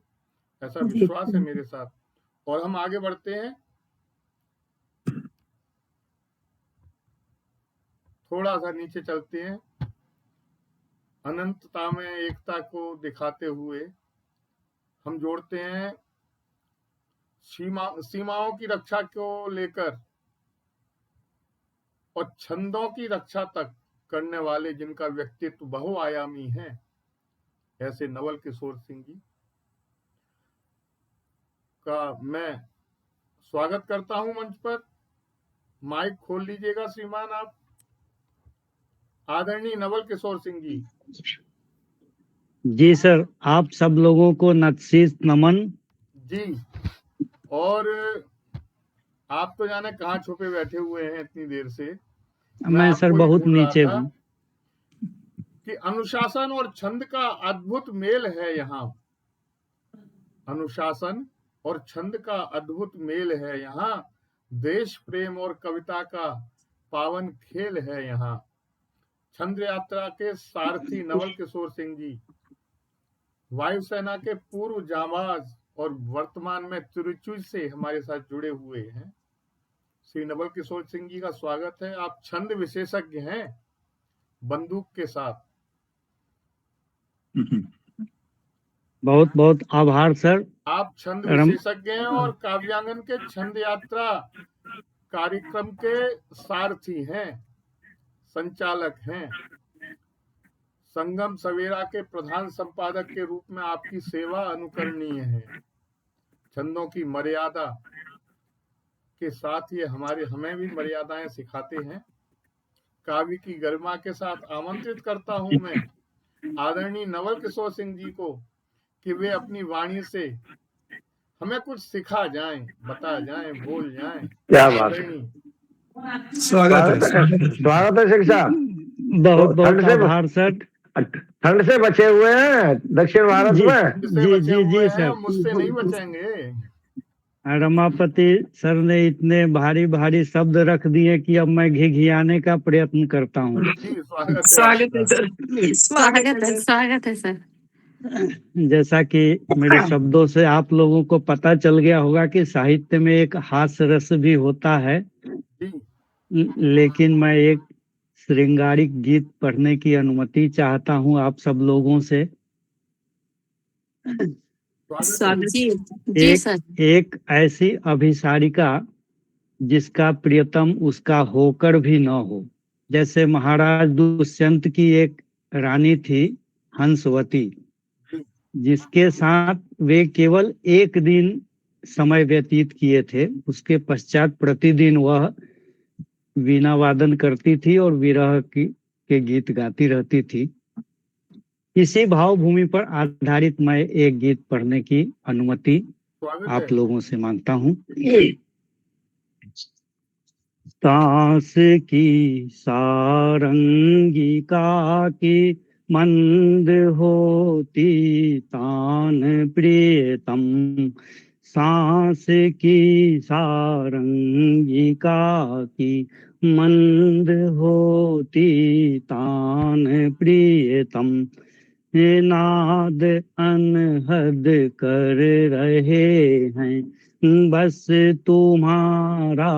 ऐसा विश्वास है मेरे साथ। और हम आगे बढ़ते हैं, थोड़ा सा नीचे चलते हैं। अनंतता में एकता को दिखाते हुए हम जोड़ते हैं सीमाओं की रक्षा को लेकर और छंदों की रक्षा तक करने वाले जिनका व्यक्तित्व बहुआयामी है, ऐसे नवल किशोर सिंह जी का मैं स्वागत करता हूं मंच पर। माइक खोल लीजिएगा श्रीमान आप। आदरणीय नवल किशोर सिंह जी। जी सर, आप सब लोगों को नतशीस नमन। जी, और आप तो जाने कहाँ छुपे बैठे हुए हैं इतनी देर से। मैं सर बहुत नीचे हूँ कि अनुशासन और छंद का अद्भुत मेल है यहाँ। अनुशासन और छंद का अद्भुत मेल है यहाँ। देश प्रेम और कविता का पावन खेल है यहाँ। छंद यात्रा के सारथी नवल किशोर सिंह जी वायुसेना के पूर्व जांबाज और वर्तमान में तिरुचि से हमारे साथ जुड़े हुए हैं। श्री नवल किशोर सिंह जी का स्वागत है। आप छंद विशेषज्ञ हैं बंदूक के साथ। बहुत बहुत आभार सर। आप छंद विशेषज्ञ हैं और काव्यांगन के छंद यात्रा कार्यक्रम के सारथी हैं, संचालक हैं। संगम सवेरा के प्रधान संपादक के रूप में आपकी सेवा अनुकरणीय है। छंदों की मर्यादा के साथ ये हमें भी मर्यादाएं सिखाते हैं। काव्य की गरिमा के साथ आमंत्रित करता हूं मैं आदरणीय नवल किशोर सिंह जी को कि वे अपनी वाणी से हमें कुछ सिखा जाएं, बता जाएं, बोल जाएं। क्या बात है। स्वागत है। स्वागत है सिंह साहब। बहुत बहुत आभार सर। ठंड से बचे हुए हैं दक्षिण भारत में। जी जी जी सर, मुझसे नहीं बचेंगे। रमापति सर ने इतने भारी भारी शब्द रख दिए कि अब मैं घिघियाने का प्रयत्न करता हूँ। स्वागत है सर। स्वागत है सर। जैसा कि मेरे शब्दों से आप लोगों को पता चल गया होगा कि साहित्य में एक हास्य रस भी होता है, लेकिन मैं एक श्रृंगारिक गीत पढ़ने की अनुमति चाहता हूं आप सब लोगों से। एक ऐसी अभिसारिका जिसका प्रियतम उसका होकर भी न हो। जैसे महाराज दुष्यंत की एक रानी थी हंसवती, जिसके साथ वे केवल एक दिन समय व्यतीत किए थे। उसके पश्चात प्रतिदिन वह वीणा वादन करती थी और विरह के गीत गाती रहती थी। इसी भावभूमि पर आधारित मैं एक गीत पढ़ने की अनुमति आप लोगों से मांगता हूँ। सांस की सारंगिका की मंद होती तान प्रियतम। सांस की सारंगिका की मंद होती तान प्रियतम। नाद अनहद कर रहे हैं बस तुम्हारा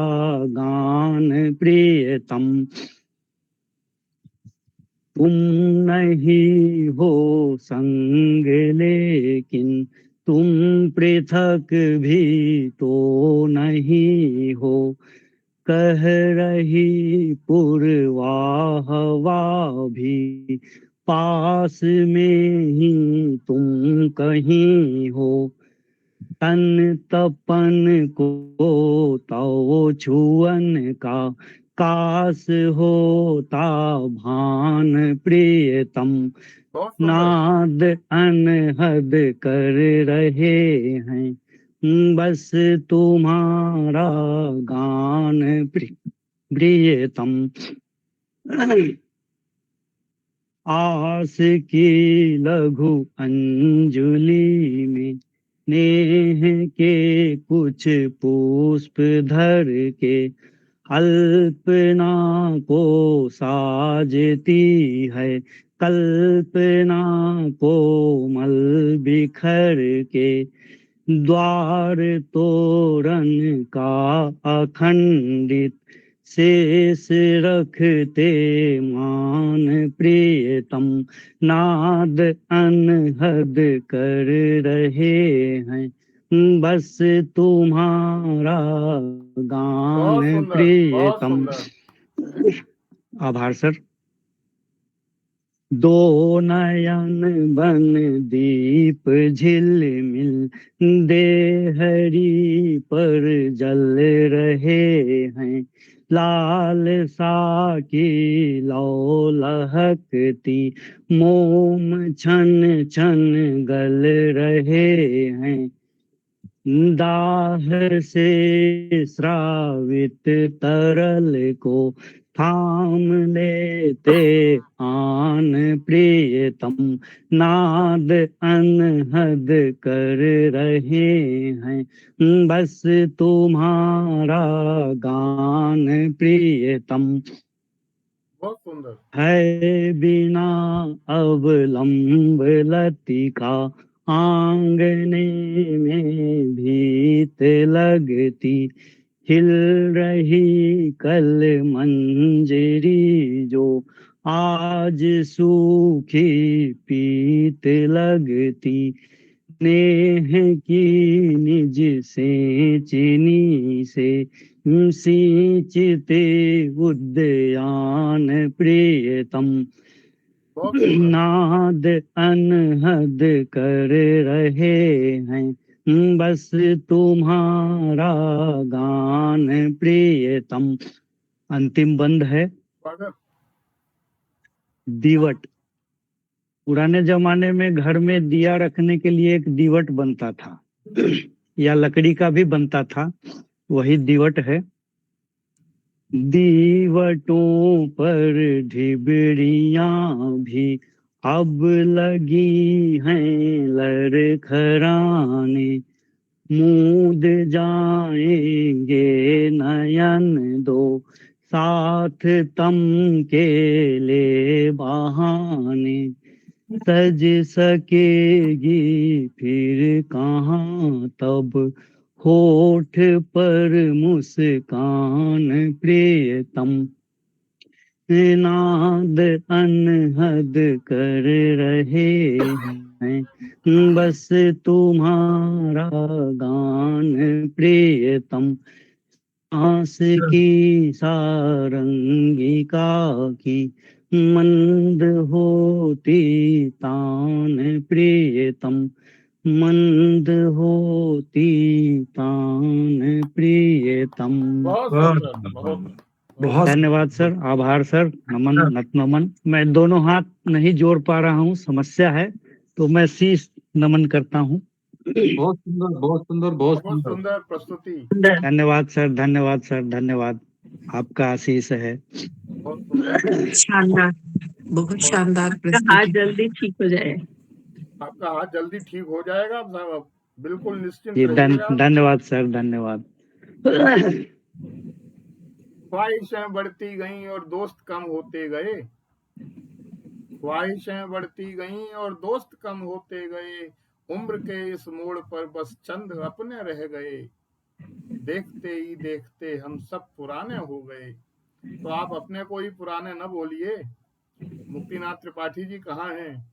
गान प्रियतम। तुम नहीं हो संग लेकिन तुम पृथक भी तो नहीं हो। कह रही पूर्वाह भी पास में ही तुम कहीं हो। तन तपन को तो छुअन का काश होता भान प्रियतम। नाद अनहद कर रहे हैं बस तुम्हारा गान प्रियतम। आस की लघु अंजुलि में नेह के कुछ पुष्प धर के अल्पना को साजती है कल्पना को मल बिखर के द्वार तोरण का अखंडित शेष रखते मान प्रियतम नाद अनहद कर रहे हैं बस तुम्हारा गान प्रियतम। आभार सर। दो नयन बन दीप झिलमिल देहरी पर जल रहे हैं लाल सा की लौ लहकती मोम छन छन गल रहे हैं दाह से श्रावित तरल को थाम लेते आन प्रियतम नाद अनहद कर रहे हैं बस तुम्हारा गान प्रियतम। बहुत सुंदर है बिना अवलंब लतिका आंगने में भीत लगती खिल रही कल मंजरी जो आज सूखी पीत लगती नेह की निज से चीनी से सींचते उद्यान प्रियतम नाद अनहद कर रहे हैं बस तुम्हारा गान प्रियतम। अंतिम बंद है दीवट। पुराने जमाने में घर में दिया रखने के लिए एक दीवट बनता था या लकड़ी का भी बनता था, वही दीवट है। दीवटों पर ढिबरियां भी अब लगी हैं लड़खड़ाने मूंद जाएंगे नयन दो साथ तम के ले बहाने सज सकेगी फिर कहाँ तब होठ पर मुस्कान प्रियतम नाद अनहद कर रहे हैं बस तुम्हारा गान प्रियतम आस की सारंगिका की मंद होती तान प्रियतम मंद होती तान प्रियतम। बहुत धन्यवाद सर, आभार सर, नमन नतनमन। मैं दोनों हाथ नहीं जोड़ पा रहा हूँ, समस्या है, तो मैं शीश नमन करता हूँ। बहुत सुंदर बहुत सुंदर बहुत सुंदर प्रस्तुति। धन्यवाद सर, धन्यवाद सर, धन्यवाद। आपका आशीष है। शानदार, बहुत शानदार प्रस्तुति। हाथ जल्दी ठीक हो जाए। आपका हाथ जल्दी ठीक हो जाएगा साहब, बिल्कुल निश्चिंत जी रहिएगा। धन्यवाद सर, धन्यवाद। ख्वाहिशें बढ़ती गईं और दोस्त कम होते गए, ख्वाहिशें बढ़ती गईं और दोस्त कम होते गए, उम्र के इस मोड़ पर बस चंद अपने रह गए, देखते ही देखते हम सब पुराने हो गए। तो आप अपने को ही पुराने न बोलिए। मुक्तिनाथ त्रिपाठी जी कहाँ हैं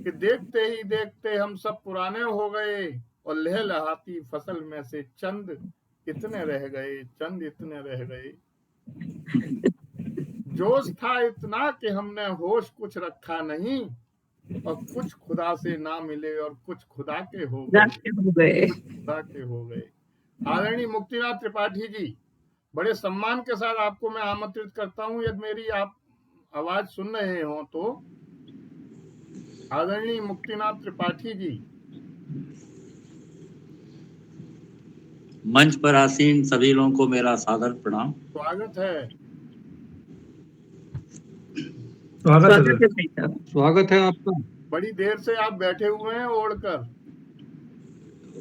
कि देखते ही देखते हम सब पुराने हो गए और लहलहाती फसल में से चंद इतने रह गए, चंद इतने रह गए। जोश था इतना कि हमने होश कुछ रखा नहीं, और कुछ खुदा से ना मिले और कुछ खुदा के हो गए, खुदा के हो गए। आदरणीय मुक्तिनाथ त्रिपाठी जी, बड़े सम्मान के साथ आपको मैं आमंत्रित करता हूं, यदि मेरी आप आवाज सुन रहे हो तो। आदरणीय मुक्तिनाथ त्रिपाठी जी। मंच पर आसीन सभी लोगों को मेरा सादर प्रणाम। स्वागत है। स्वागत है भाई साहब। स्वागत है आपका। बड़ी देर से आप बैठे हुए हैं ओढ़कर।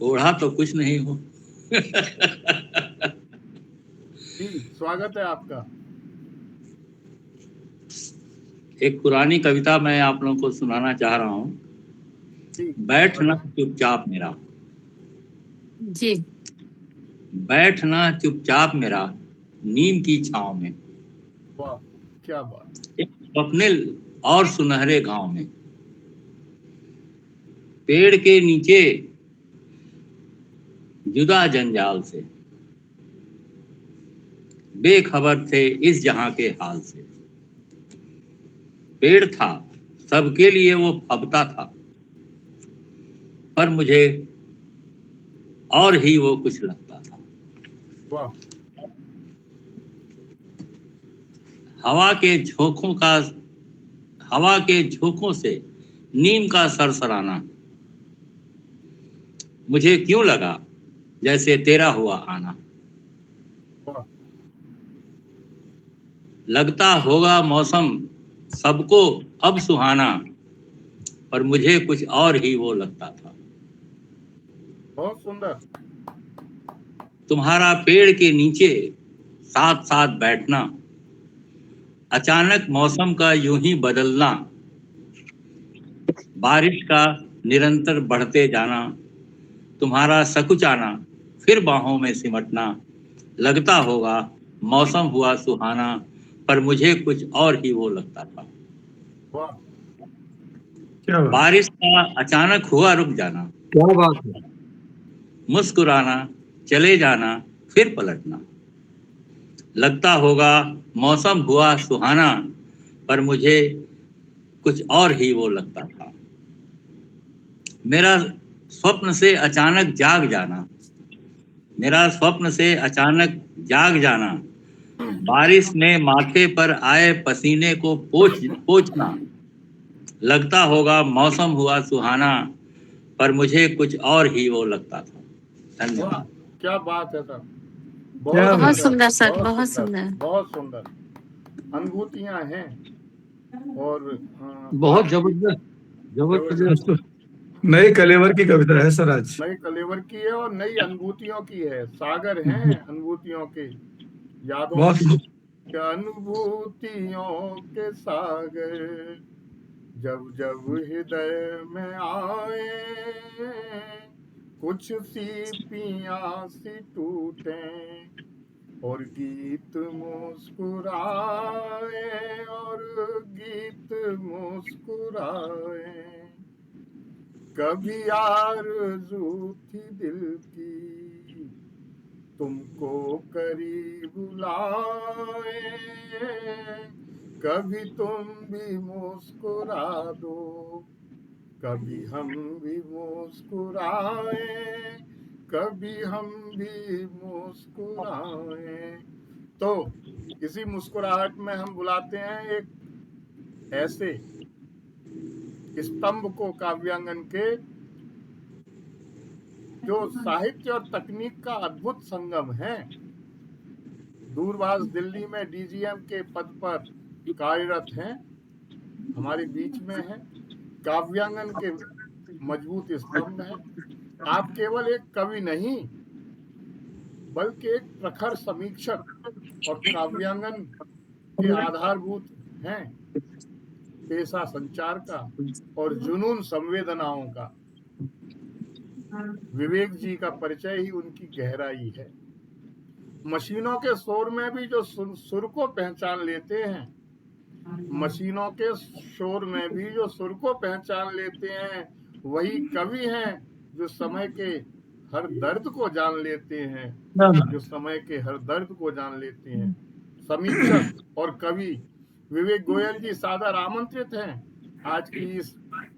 ओढ़ा तो कुछ नहीं हो। जी स्वागत है आपका। एक पुरानी कविता मैं आप लोगों को सुनाना चाह रहा हूँ। बैठना चुपचाप मेरा, जी बैठना चुपचाप मेरा नीम की छांव में, वाह क्या बात। एक स्वप्निल और सुनहरे गांव में, पेड़ के नीचे जुदा जंजाल से, बेखबर थे इस जहां के हाल से। पेड़ था सबके लिए वो फबता था, पर मुझे और ही वो कुछ लगता था। वाह। हवा के झोंकों से नीम का सरसराना, मुझे क्यों लगा जैसे तेरा हुआ आना। वाह। लगता होगा मौसम सबको अब सुहाना, पर मुझे कुछ और ही वो लगता था। बहुत सुंदर। तुम्हारा पेड़ के नीचे साथ साथ बैठना, अचानक मौसम का यूं ही बदलना, बारिश का निरंतर बढ़ते जाना, तुम्हारा सकुचाना फिर बाहों में सिमटना। लगता होगा मौसम हुआ सुहाना, पर मुझे कुछ और ही वो लगता था। वाह बारिश का अचानक हुआ रुक जाना, क्या बात है। मुस्कुराना चले जाना फिर पलटना। लगता होगा मौसम हुआ सुहाना, पर मुझे कुछ और ही वो लगता था। मेरा स्वप्न से अचानक जाग जाना, मेरा स्वप्न से अचानक जाग जाना, बारिश में माथे पर आए पसीने को पोंछना। लगता होगा मौसम हुआ सुहाना, पर मुझे कुछ और ही वो लगता था। धन्यवाद। क्या बात है सर। बहुत सुंदर सर, बहुत सुंदर। बहुत सुंदर अनुभूतियां हैं और बहुत जबरदस्त नए कलेवर की कविता है सर आज। नई कलेवर की है और नई अनुभूतियों की है। सागर हैं अनुभूतियों के, यादों के अनुभूतियों के सागर, जब जब हृदय में आए कुछ सीपियां सी टूटे और गीत मुस्कुराए और गीत मुस्कुराए। कभी आरज़ू थी दिल की तुमको करीब लाए, कभी तुम भी मुस्कुरा दो, कभी हम भी मुस्कुराए, कभी हम भी मुस्कुराए। तो इसी मुस्कुराहट में हम बुलाते हैं एक ऐसे स्तंभ को काव्यांगन के जो साहित्य और तकनीक का अद्भुत संगम है। दूरभाष दिल्ली में डीजीएम के पद पर कार्यरत हैं, हमारे बीच में है, काव्यांगन के मजबूत स्तंभ है। आप केवल एक कवि नहीं बल्कि एक प्रखर समीक्षक और काव्यांगन के आधारभूत हैं। पेशा संचार का और जुनून संवेदनाओं का। विवेक जी का परिचय ही उनकी गहराई है। मशीनों के शोर में भी जो सुर को पहचान लेते हैं, मशीनों के शोर में भी जो सुर को पहचान लेते हैं, वही कवि हैं जो समय के हर दर्द को जान लेते हैं, जो समय के हर दर्द को जान लेते हैं। समीक्षक और कवि विवेक गोयल जी सादर आमंत्रित हैं आज की इस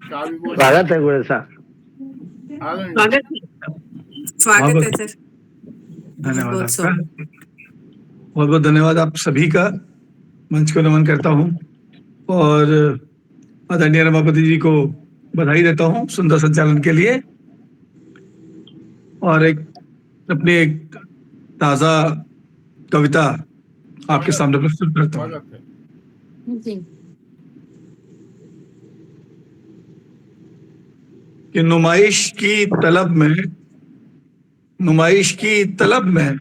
काव्य गोष्ठी। स्वागत है गोयल साहब। स्वागत है सर। धन्यवाद आपका, बहुत बहुत धन्यवाद आप सभी का। मंच को नमन करता हूँ और आदरणीय रमापति जी को बधाई देता हूँ सुंदर संचालन के लिए, और अपनी एक ताजा कविता आपके सामने प्रस्तुत करता हूँ। कि नुमाइश की तलब में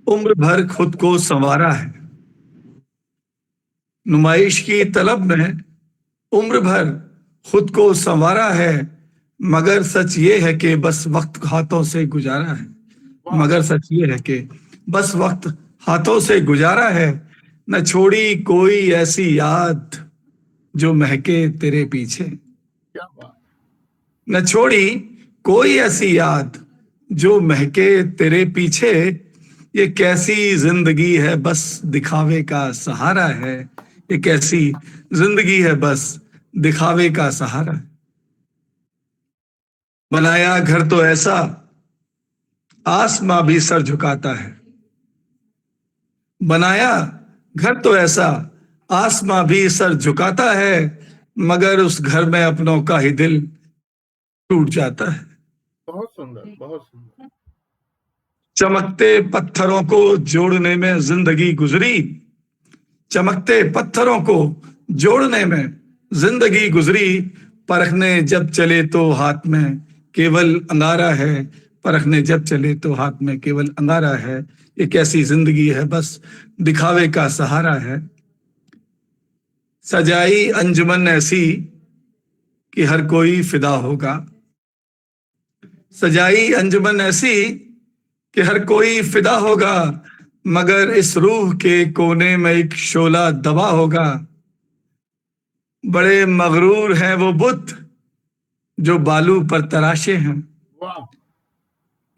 उम्र भर खुद को संवारा है। नुमाइश की तलब में उम्र भर खुद को संवारा है, मगर सच ये है कि बस वक्त हाथों से गुजारा है। मगर सच ये है कि बस वक्त हाथों से गुजारा है। न छोड़ी कोई ऐसी याद जो महके तेरे पीछे। न छोड़ी कोई ऐसी याद जो महके तेरे पीछे। ये कैसी जिंदगी है बस दिखावे का सहारा है। ये कैसी जिंदगी है बस दिखावे का सहारा है। बनाया घर तो ऐसा आसमां भी सर झुकाता है। बनाया घर तो ऐसा आसमां भी सर झुकाता है, मगर उस घर में अपनों का ही दिल टूट जाता है। बहुत सुंदर, बहुत सुंदर। चमकते पत्थरों को जोड़ने में जिंदगी गुजरी। चमकते पत्थरों को जोड़ने में जिंदगी गुजरी। परखने जब चले तो हाथ में केवल अंगारा है। परखने जब चले तो हाथ में केवल अंगारा है। ये कैसी जिंदगी है बस दिखावे का सहारा है। सजाई अंजुमन ऐसी कि हर कोई फिदा होगा। सजाई अंजुमन ऐसी कि हर कोई फिदा होगा, मगर इस रूह के कोने में एक शोला दबा होगा। बड़े मगरूर हैं वो बुत जो बालू पर तराशे हैं।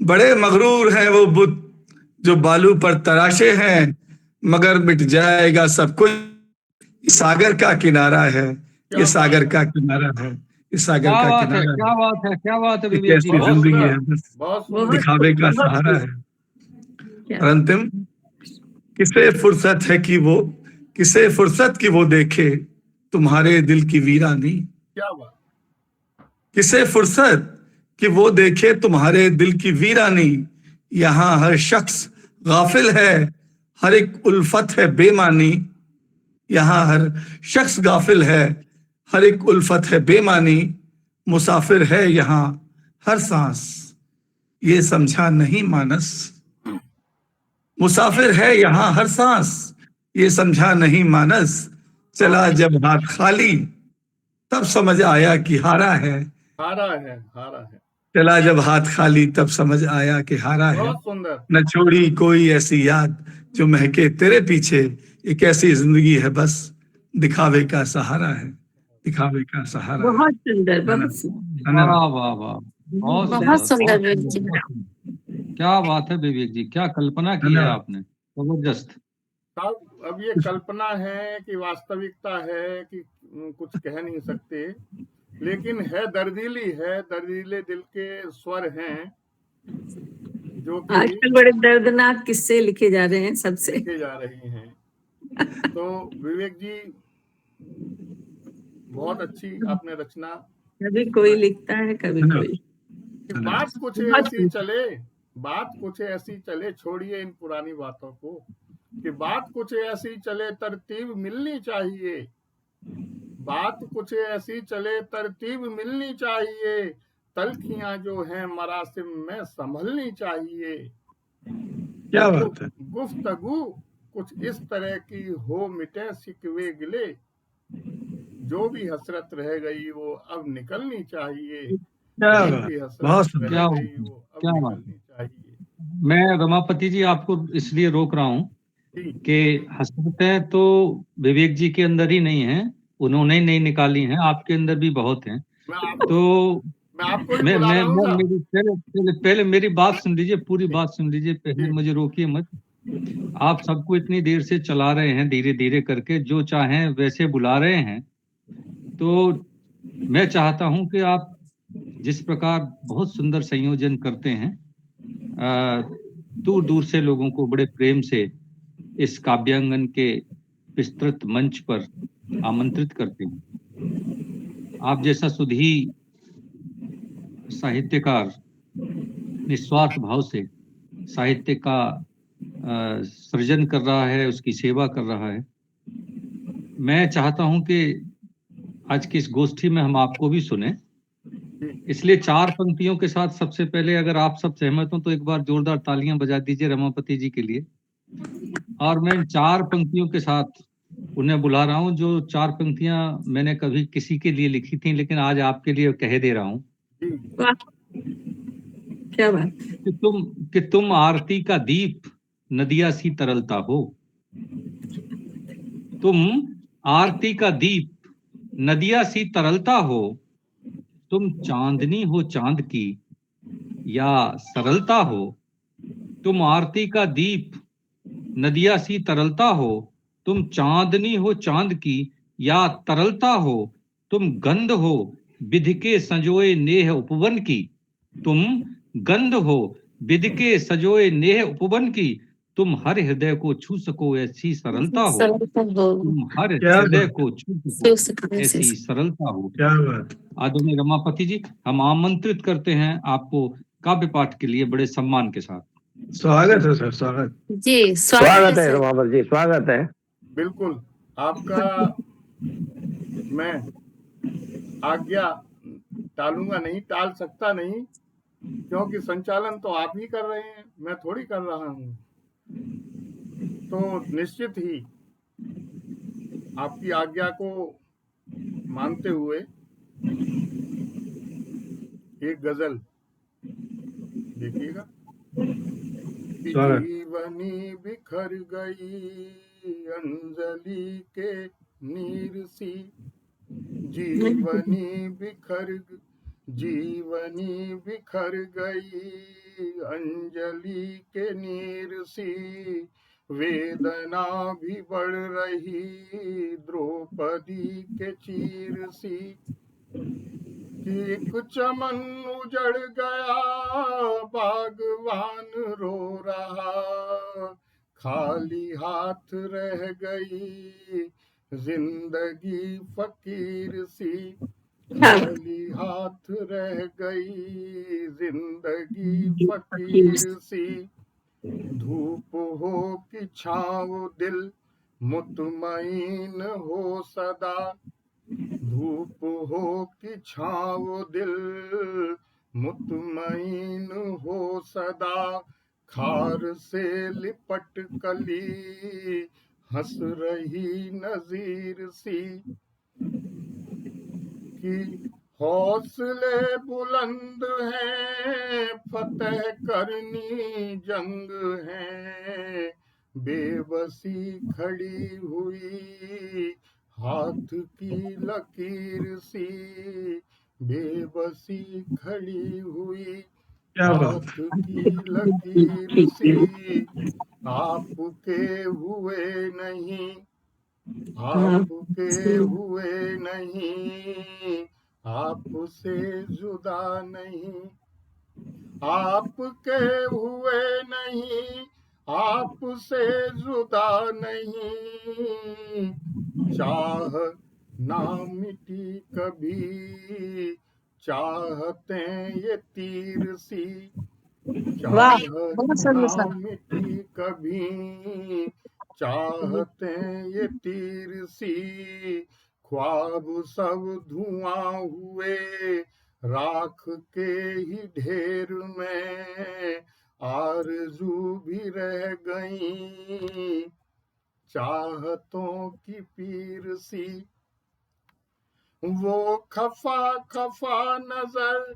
बड़े मगरूर हैं वो बुत जो बालू पर तराशे हैं, मगर मिट जाएगा सब कुछ। सागर का किनारा है, ये सागर का किनारा है, इस सागर क्या का बात है, किनारा क्या बात है, क्या बात है है। विवेक जी, कैसी बहुत जिंदगी सुंदर। है बस बहुत दिखावे का सहारा है। और अंतिम, किसे फुर्सत की वो देखे तुम्हारे दिल की वीरानी। क्या बात। किसे फुर्सत कि वो देखे तुम्हारे दिल की वीरानी। यहाँ हर शख्स गाफिल है, हर एक उल्फत है बेमानी। यहाँ हर शख्स गाफिल है, हर एक उल्फत है बेमानी। मुसाफिर है यहाँ हर सांस, ये समझा नहीं मानस। मुसाफिर है यहाँ हर सांस, ये समझा नहीं मानस। चला जब हाथ खाली तब समझ आया कि हारा है। हारा है, हारा है। चला जब हाथ खाली तब समझ आया कि हारा है। बहुत सुंदर। न छोड़ी कोई ऐसी याद जो महके तेरे पीछे। एक ऐसी जिंदगी है बस दिखावे का सहारा है। दिखावे का सहारा है। बहुत सुंदर, बहुत सुंदर। वाह वाह वाह, बहुत बहुत सुंदर बहुत विवेक जी। बहुत सुंदर। क्या बात है विवेक जी, क्या कल्पना की है आपने, जबरदस्त। साहब अब ये कल्पना है कि वास्तविकता है कि कुछ कह नहीं सकते, लेकिन है दर्दीली है, दर्दीले दिल के स्वर हैं जो कि आजकल बड़े दर्दनाक किस्से लिखे जा रहे हैं सबसे। लिखे जा रहे हैं। तो विवेक जी बहुत अच्छी आपने रचना। कभी कोई लिखता है, कभी कोई। बात कुछ ऐसी चले, बात कुछ ऐसी चले, छोड़िए इन पुरानी बातों को, कि बात कुछ ऐसी चले तरतीब मिलनी चाहिए। बात कुछ ऐसी चले तरतीब मिलनी चाहिए। तलखियां जो हैं मरासिम में संभलनी चाहिए। क्या बात है। गुफ्तगू कुछ इस तरह की हो मिटे सिकवे गिले। जो भी हसरत रह गई वो अब निकलनी चाहिए। क्या बात, बहुत सुंदर। क्या बात है। मैं रमापति जी आपको इसलिए रोक रहा हूँ कि हसरतें तो विवेक जी के अंदर ही नहीं है, उन्होंने नहीं निकाली हैं, आपके अंदर भी बहुत हैं। तो मैं मेरी पहले मेरी बात सुन लीजिए, पूरी बात सुन लीजिए, पहले मुझे रोकिए मत। आप सबको इतनी देर से चला रहे हैं, धीरे धीरे करके जो चाहें वैसे बुला रहे हैं। तो मैं चाहता हूं कि आप जिस प्रकार बहुत सुंदर संयोजन करते हैं, दूर दूर से लोगों को बड़े प्रेम से इस काव्यांगन के विस्तृत मंच पर आमंत्रित करते हैं। आप जैसा सुधी साहित्यकार निस्वार्थ भाव से साहित्य का सृजन कर रहा है, उसकी सेवा कर रहा है। मैं चाहता हूं कि आज की इस गोष्ठी में हम आपको भी सुने इसलिए 4 पंक्तियों के साथ सबसे पहले अगर आप सब सहमत हो तो एक बार जोरदार तालियां बजा दीजिए रमापति जी के लिए। और मैं इन 4 पंक्तियों के साथ उन्हें बुला रहा हूं, जो 4 पंक्तियां मैंने कभी किसी के लिए लिखी थी लेकिन आज आपके लिए कह दे रहा हूं। क्या बात। कि तुम आरती का दीप नदिया सी तरलता हो। तुम आरती का दीप नदिया सी तरलता हो। तुम चांदनी हो चांद की या सरलता हो। तुम आरती का दीप नदिया सी तरलता हो। तुम चांदनी हो चांद की या तरलता हो। तुम गंध हो विधि के संजोए नेह उपवन की। तुम गंध हो विधि के सजोए नेह उपवन की। तुम हर हृदय को छू सको ऐसी सरलता हो। तुम हर हृदय को छू सको ऐसी सरलता हो। क्या बात। आदरणीय रमापति जी, हम आमंत्रित करते हैं आपको काव्य पाठ के लिए बड़े सम्मान के साथ। स्वागत है सर, स्वागत। जी स्वागत है रमापति जी, स्वागत है। बिल्कुल, आपका मैं आज्ञा टालूंगा नहीं, टाल सकता नहीं, क्योंकि संचालन तो आप ही कर रहे हैं, मैं थोड़ी कर रहा हूं। तो निश्चित ही आपकी आज्ञा को मानते हुए एक गजल देखिएगा। जीवनी बिखर गई अंजलि के नीर सी। जीवनी बिखर गई अंजलि के नीर सी। वेदना भी बढ़ रही द्रौपदी के चीर सी। एक चमन उजड़ गया बागवान रो रहा। खाली हाथ रह गई जिंदगी फकीर सी। खाली हाथ रह गई जिंदगी फकीर सी। धूप हो कि छाँव दिल मुतमईन हो सदा। धूप हो कि छाँव दिल मुतमईन हो सदा। खार से लिपट कली हंस रही नजीर सी। कि हौसले बुलंद हैं फतेह करनी जंग है। बेबसी खड़ी हुई हाथ की लकीर सी। बेबसी खड़ी हुई हाथ की लकीर सी। आपके हुए नहीं, आपके हुए नहीं, आपसे जुदा नहीं। आपके हुए नहीं, आपसे जुदा नहीं। चाह ना मिटी कभी चाहते ये तीर सी। चाह ना मिटी कभी चाहते ये तीर सी। ख्वाब सब धुआं हुए राख के ही ढेर में। आरज़ू भी रह गई चाहतों की पीर सी। वो खफा खफा नजर,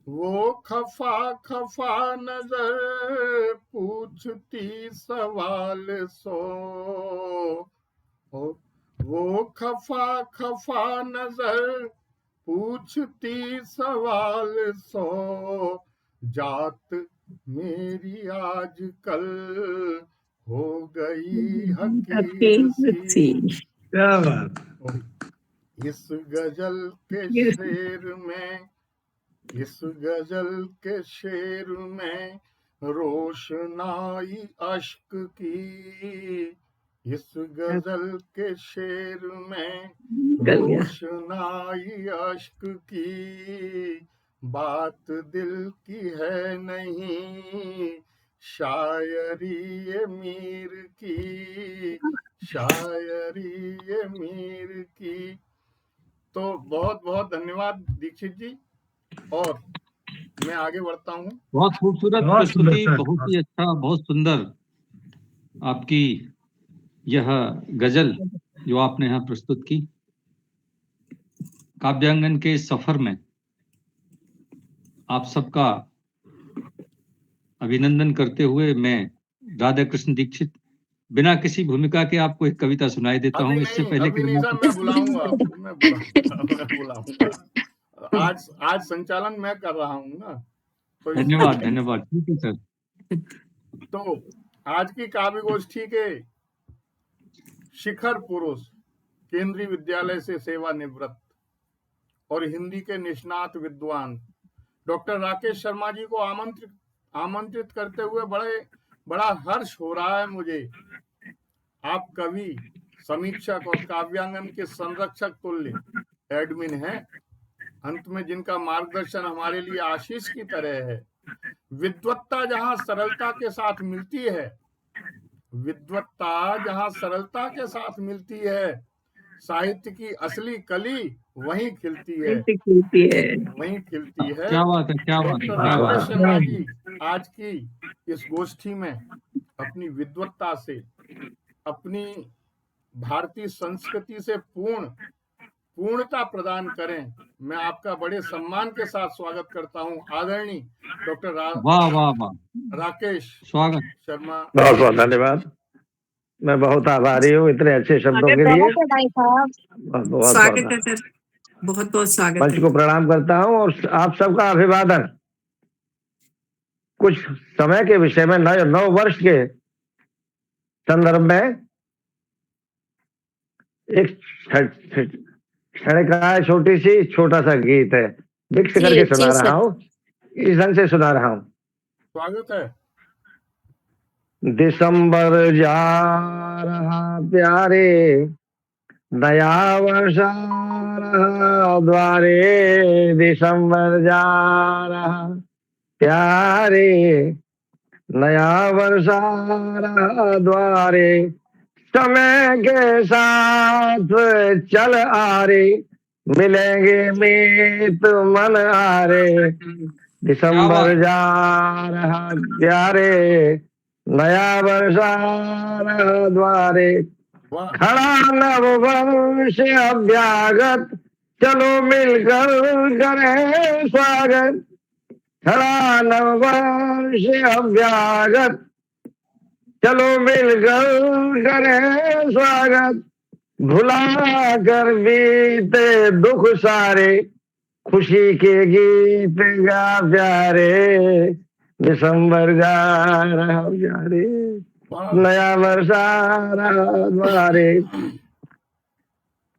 वो खफा खफा नजर पूछती सवाल सो। वो खफा खफा नजर पूछती सवाल सो। जात मेरी आजकल हो गई हकीर सी। क्या बात। इस गजल के शेर में, इस गजल के शेर में रोशनाई अश्क की। इस गजल के शेर में रोशनाई अश्क की। बात दिल की है नहीं शायरी ये मीर की। शायरी ये मीर की। तो बहुत बहुत धन्यवाद दीक्षित जी। और मैं आगे बढ़ता हूँ। बहुत खूबसूरत प्रस्तुति, बहुत ही अच्छा, बहुत सुंदर आपकी यह गजल जो आपने यहाँ प्रस्तुत की। काव्यांगन के सफर में आप सबका अभिनंदन करते हुए मैं राधा कृष्ण दीक्षित बिना किसी भूमिका के आपको एक कविता सुनाई देता हूँ। इससे पहले कि मैं बुलाऊंगा आपको, मैं बुलाऊंगा। आज संचालन मैं कर रहा हूँ ना, तो धन्यवाद धन्यवाद। ठीक है सर। तो आज की काव्य गोष्ठी के शिखर पुरुष, केंद्रीय विद्यालय से सेवानिवृत्त और हिंदी के निष्णात विद्वान डॉक्टर राकेश शर्मा जी को आमंत्रित करते हुए बड़ा हर्ष हो रहा है मुझे। आप कवि, समीक्षक और काव्यांगन के संरक्षक तुल्य एडमिन हैं, अंत में जिनका मार्गदर्शन हमारे लिए आशीष की तरह है। विद्वत्ता जहां सरलता के साथ मिलती है, विद्वत्ता जहां सरलता के साथ मिलती है, साहित्य की असली कली वहीं खिलती है, वहीं खिलती है। क्या बात है, क्या बात है, क्या बात है। शर्मा जी आज की इस गोष्ठी में अपनी विद्वत्ता से, अपनी भारतीय संस्कृति से पूर्णता प्रदान करें। मैं आपका बड़े सम्मान के साथ स्वागत करता हूं, आदरणीय डॉक्टर राकेश स्वागत शर्मा। बहुत बहुत धन्यवाद, मैं बहुत आभारी हूँ इतने अच्छे शब्दों के लिए। स्वागत है सर, बहुत बहुत स्वागत। मंच को प्रणाम करता हूँ और आप सबका अभिवादन। कुछ समय के विषय में, नव वर्ष के संदर्भ में एक क्षणिका छोटा सा गीत है, मिक्स करके सुना रहा हूँ, इस ढंग से सुना रहा हूँ। स्वागत है। दिसंबर जा रहा प्यारे, नया वर्ष आ रहा द्वारे। दिसंबर जा रहा प्यारे, नया वर्ष आ रहा द्वारे। समय के साथ चल आ रे, मिलेंगे मीत मन आ रे। दिसंबर जा रहा प्यारे, नया वर्ष आ रहा द्वारे। खड़ा नव वर्ष अभ्यागत, चलो मिलकर करें स्वागत। खड़ा नव वर्ष अभ्यागत, चलो मिलकर करें स्वागत। भुला कर बीते दुख सारे, खुशी के गीत गा प्यारे। दिसंबर जा रहा प्यारे, नया वर्ष आ रहा द्वारे।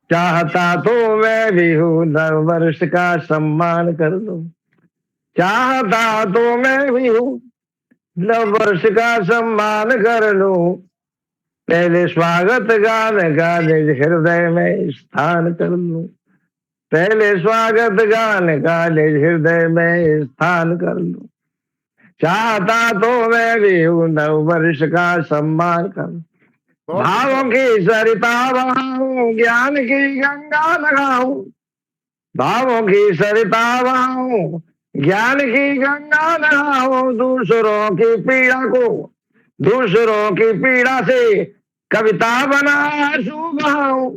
चाहता तो मैं भी हूँ नव वर्ष का सम्मान कर लो, चाहता तो मैं भी हूँ नव वर्ष का सम्मान कर लो। पहले स्वागत गान का निज हृदय में स्थान कर लो, पहले स्वागत गान का निज हृदय में स्थान कर लो। चाहता तो मैं भी हूँ नव वर्ष का सम्मान कर। भावों की सरिता बहाऊं, ज्ञान की गंगा लगाऊं। भावों की सरिता बहाऊं, ज्ञान की गंगा लगाऊं। दूसरों की पीड़ा से कविता बना सुभाऊं।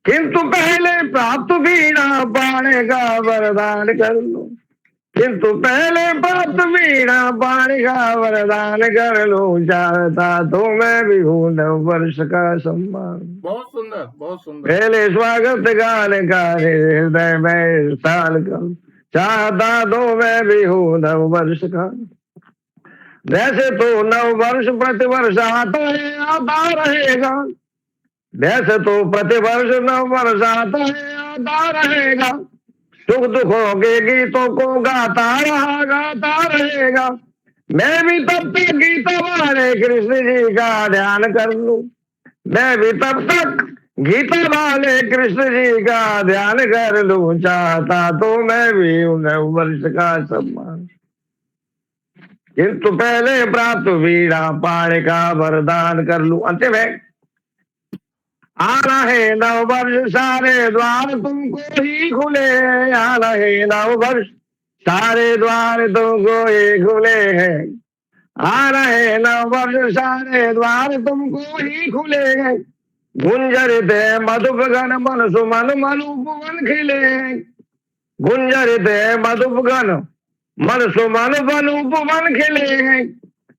किंतु पहले प्राप्त वीणा पाने का वरदान कर लो, किंतु पहले प्राप्त वीणा पाने का वरदान कर लो। चाहता तो मैं भी हूँ नव वर्ष का सम्मान। बहुत सुंदर, बहुत सुंदर। पहले स्वागत गाने का हृदय में स्थान कर। चाहता तो मैं भी हूँ नव वर्ष का। वैसे तो नव वर्ष प्रतिवर्ष आता है, आता रहेगा। वैसे तो प्रतिवर्ष नव वर्ष आता है, आता रहेगा। सुख दुखों के गीतों को गाता रहेगा। मैं भी तब तक गीता वाले कृष्ण जी का ध्यान कर लूं, मैं भी तब तक गीता वाले कृष्ण जी का ध्यान कर लूं। चाहता तो मैं भी नव वर्ष का सम्मान, किंतु पहले प्राप्त वीणा पाने का वरदान कर लूं। अंतिम है, आना है नव वर्ष सारे द्वार तुमको ही खुले। आना है नव वर्ष सारे द्वार तुमको ही खुले हैं, आ रहे नव वर्ष सारे द्वार तुमको ही खुले हैं। गुंजरित है मधुपगन मन सुमन मनुपवन खिले हैं। गुंजरित है मधुपगन मन सुमन मनुपवन खिले हैं।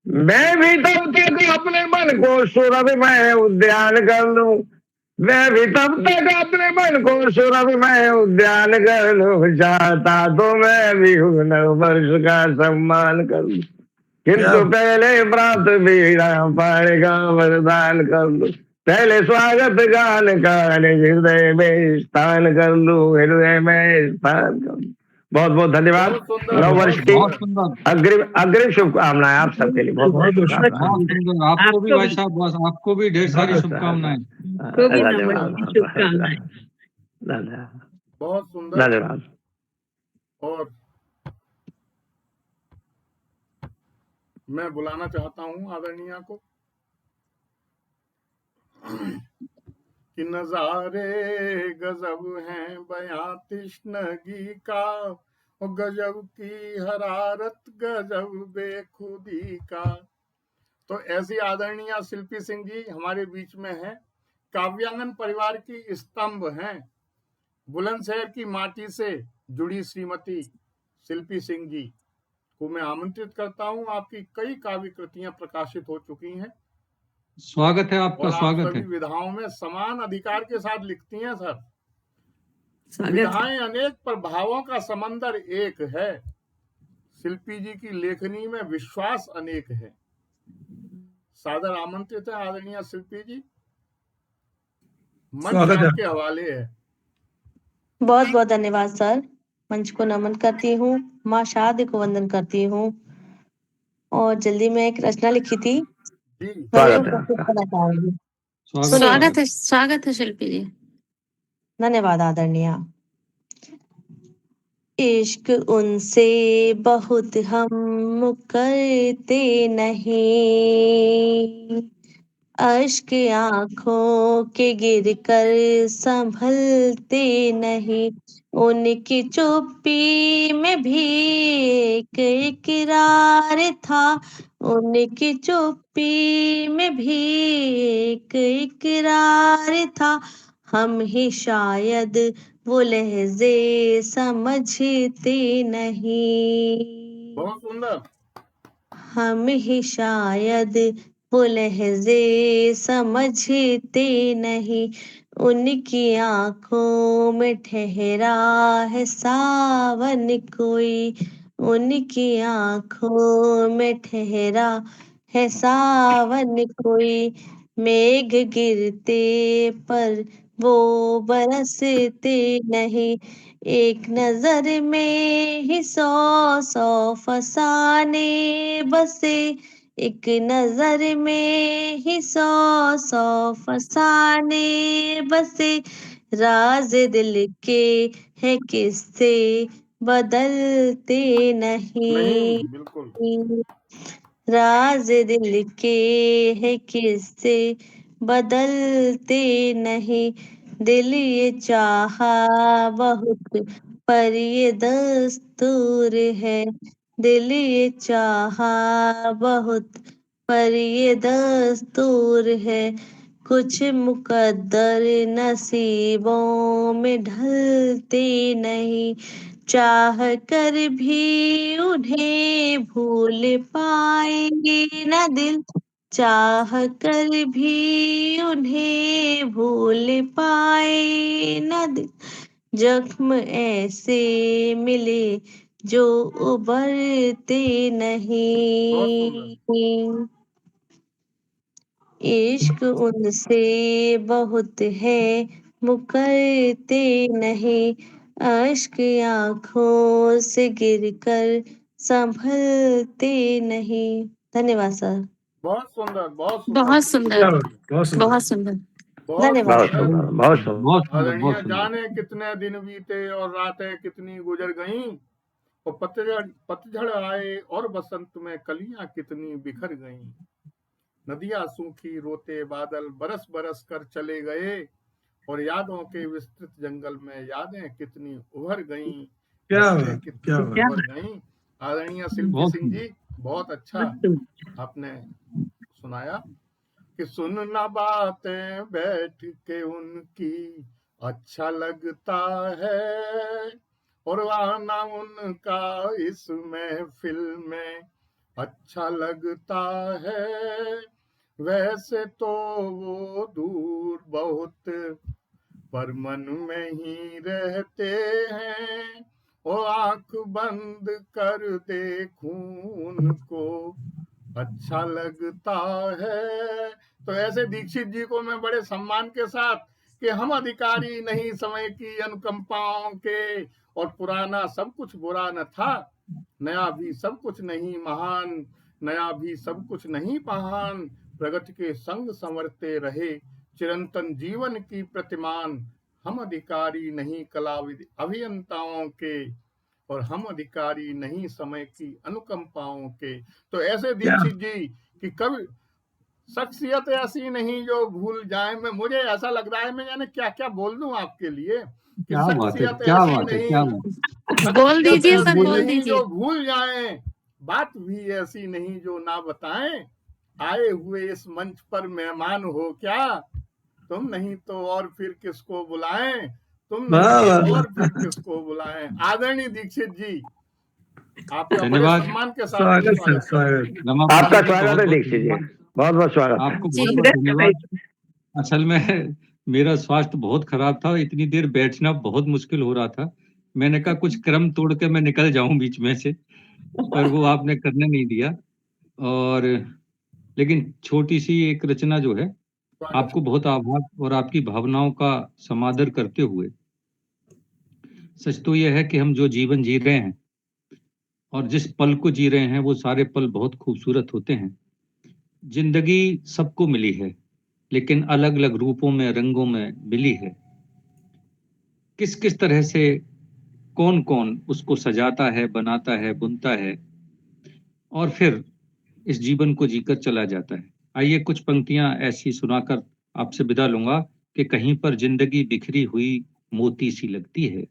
मैं भी तब तक अपने मन को सुरभिमय उद्यान कर लूं, मैं भी तब तक अपने मन को सुरभिमय उद्यान कर लूं। चाहता तो मैं भी हूँ नव वर्ष का सम्मान कर लूं, किंतु पहले प्रात बीड़ा पाएगा वरदान कर लूं। पहले स्वागत गान का हृदय में स्थान कर लूं, हृदय में स्थान कर लूं। बहुत बहुत धन्यवाद। नव वर्ष की अग्रिम शुभकामनाएं आप सबके लिए। बहुत बहुत शुभकामनाएं। आपको भी भाई साहब, बस आपको भी ढेर सारी शुभकामनाएं। बहुत सुंदर। धन्यवाद। और मैं बुलाना चाहता हूँ आदरणीय को कि नजारे गजब हैं बयां तिश्नगी का, गजब की हरारत गजब बेखुदी का। तो ऐसी आदरणीय शिल्पी सिंह जी हमारे बीच में हैं, काव्यांगन परिवार की स्तंभ हैं। बुलंदशहर की माटी से जुड़ी श्रीमती शिल्पी सिंह जी को मैं आमंत्रित करता हूं। आपकी कई काव्य कृतियां प्रकाशित हो चुकी हैं। स्वागत है आपका, स्वागत सभी है। विधाओं में समान अधिकार के साथ लिखती हैं सर। विधाएं अनेक पर भावों का समंदर एक है। शिल्पी जी की लेखनी में विश्वास अनेक है। सादर आमंत्रित है आदरणीय शिल्पी जी, मंच आपके हवाले है। बहुत बहुत धन्यवाद सर। मंच को नमन करती हूँ, माँ शारदा को वंदन करती हूँ। और जल्दी में एक रचना लिखी थी, स्वागत है शिल्पी जी। धन्यवाद आदरणीय। इश्क उनसे बहुत हम करते नहीं, अश्क आंखों के गिर कर संभलते नहीं। उनकी चुप्पी में भी एक इकरार था, उनकी चुप्पी में भी एक इकरार था। हम ही शायद वो लहजे समझते नहीं, बहुत सुंदर। हम ही शायद वो लहजे समझते नहीं। उनकी आंखों में ठहरा है सावन कोई, उनकी आंखों में ठहरा है सावन कोई। मेघ गिरते पर वो बरसते नहीं, एक नजर में ही 100 फसाने बसे। एक नजर में ही 100 फसाने बसे। राज दिल के है किस्से बदलते नहीं, बिल्कुल। राज दिल के है किस्से बदलते नहीं। दिल ये चाहा बहुत पर ये दस्तूर है, दिल ये चाहा बहुत पर ये दस्तूर है। कुछ मुकद्दर नसीबों में ढलते नहीं, चाह कर भी उन्हें भूल पाएंगे न दिल, चाह कर भी उन्हें भूल पाए न दिल। जख्म ऐसे मिले जो उबरते नहीं, इश्क उनसे बहुत है मुकरते नहीं। अश्क आंखों से गिरकर संभलते नहीं। धन्यवाद सर। बहुत सुंदर, बहुत बहुत सुंदर, बहुत सुंदर। धन्यवाद। आदरणीय। जाने कितने दिन बीते और रातें कितनी गुजर गईं, और पतझड़ आए और बसंत में कलियां कितनी बिखर गईं। नदियां सूखी, रोते बादल बरस बरस कर चले गए, और यादों के विस्तृत जंगल में यादें कितनी उभर गईं। क्या नहीं, आदरणीय शिल्पी सिंह जी, बहुत अच्छा आपने सुनाया कि सुनना बातें बैठ के उनकी अच्छा लगता है, और आना उनका इस महफिल में अच्छा लगता है। वैसे तो वो दूर बहुत पर मन में ही रहते हैं, ओ आंख बंद कर देखूं उनको अच्छा लगता है। तो ऐसे दीक्षित जी को मैं बड़े सम्मान के साथ, कि हम अधिकारी नहीं समय की अनुकंपाओं के, और पुराना सब कुछ बुरा न था, नया भी सब कुछ नहीं महान, नया भी सब कुछ नहीं महान, प्रगति के संग संवरते रहे चिरंतन जीवन की प्रतिमान। हम अधिकारी नहीं कलाविद अभियंताओं के, और हम अधिकारी नहीं समय की अनुकंपाओं के। तो ऐसे दीक्षित जी की कभी शख्सियत ऐसी नहीं जो भूल जाए। मैं मुझे ऐसा लग रहा है मैं जाने क्या क्या बोल दूं आपके लिए, कि शख्सियत ऐसी नहीं, बोल दीजिए सर, बोल नहीं दीजिए। जो भूल जाएं, बात भी ऐसी नहीं जो ना बताएं, आए हुए इस मंच पर मेहमान हो क्या, तुम नहीं तो और फिर किसको बुलाएं, तुम नहीं तो और फिर किसको बुलाएं। आदरणीय दीक्षित जी, आपका बड़े धन्यवाद। सम्मान के साथ स्वागत स्वागत स्वागत रमापति आपका जी, स्वागत है बहुत-बहुत दीक्षित जी, धन्यवाद। बहुत बहुत स्वागत। आपको बहुत बहुत धन्यवाद। असल में मेरा स्वास्थ्य बहुत खराब था, इतनी देर बैठना बहुत मुश्किल हो रहा था। मैंने कहा कुछ क्रम तोड़ के मैं निकल जाऊं बीच में से, पर वो आपने करने नहीं दिया। और लेकिन छोटी सी एक रचना जो है, आपको बहुत आभार और आपकी भावनाओं का समादर करते हुए, सच तो यह है कि हम जो जीवन जी रहे हैं और जिस पल को जी रहे हैं वो सारे पल बहुत खूबसूरत होते हैं। जिंदगी सबको मिली है, लेकिन अलग अलग रूपों में, रंगों में मिली है। किस किस तरह से कौन कौन उसको सजाता है, बनाता है, बुनता है, और फिर इस जीवन को जीकर चला जाता है। आइए कुछ पंक्तियां ऐसी सुनाकर आपसे विदा लूंगा कि कहीं पर जिंदगी बिखरी हुई मोती सी लगती है,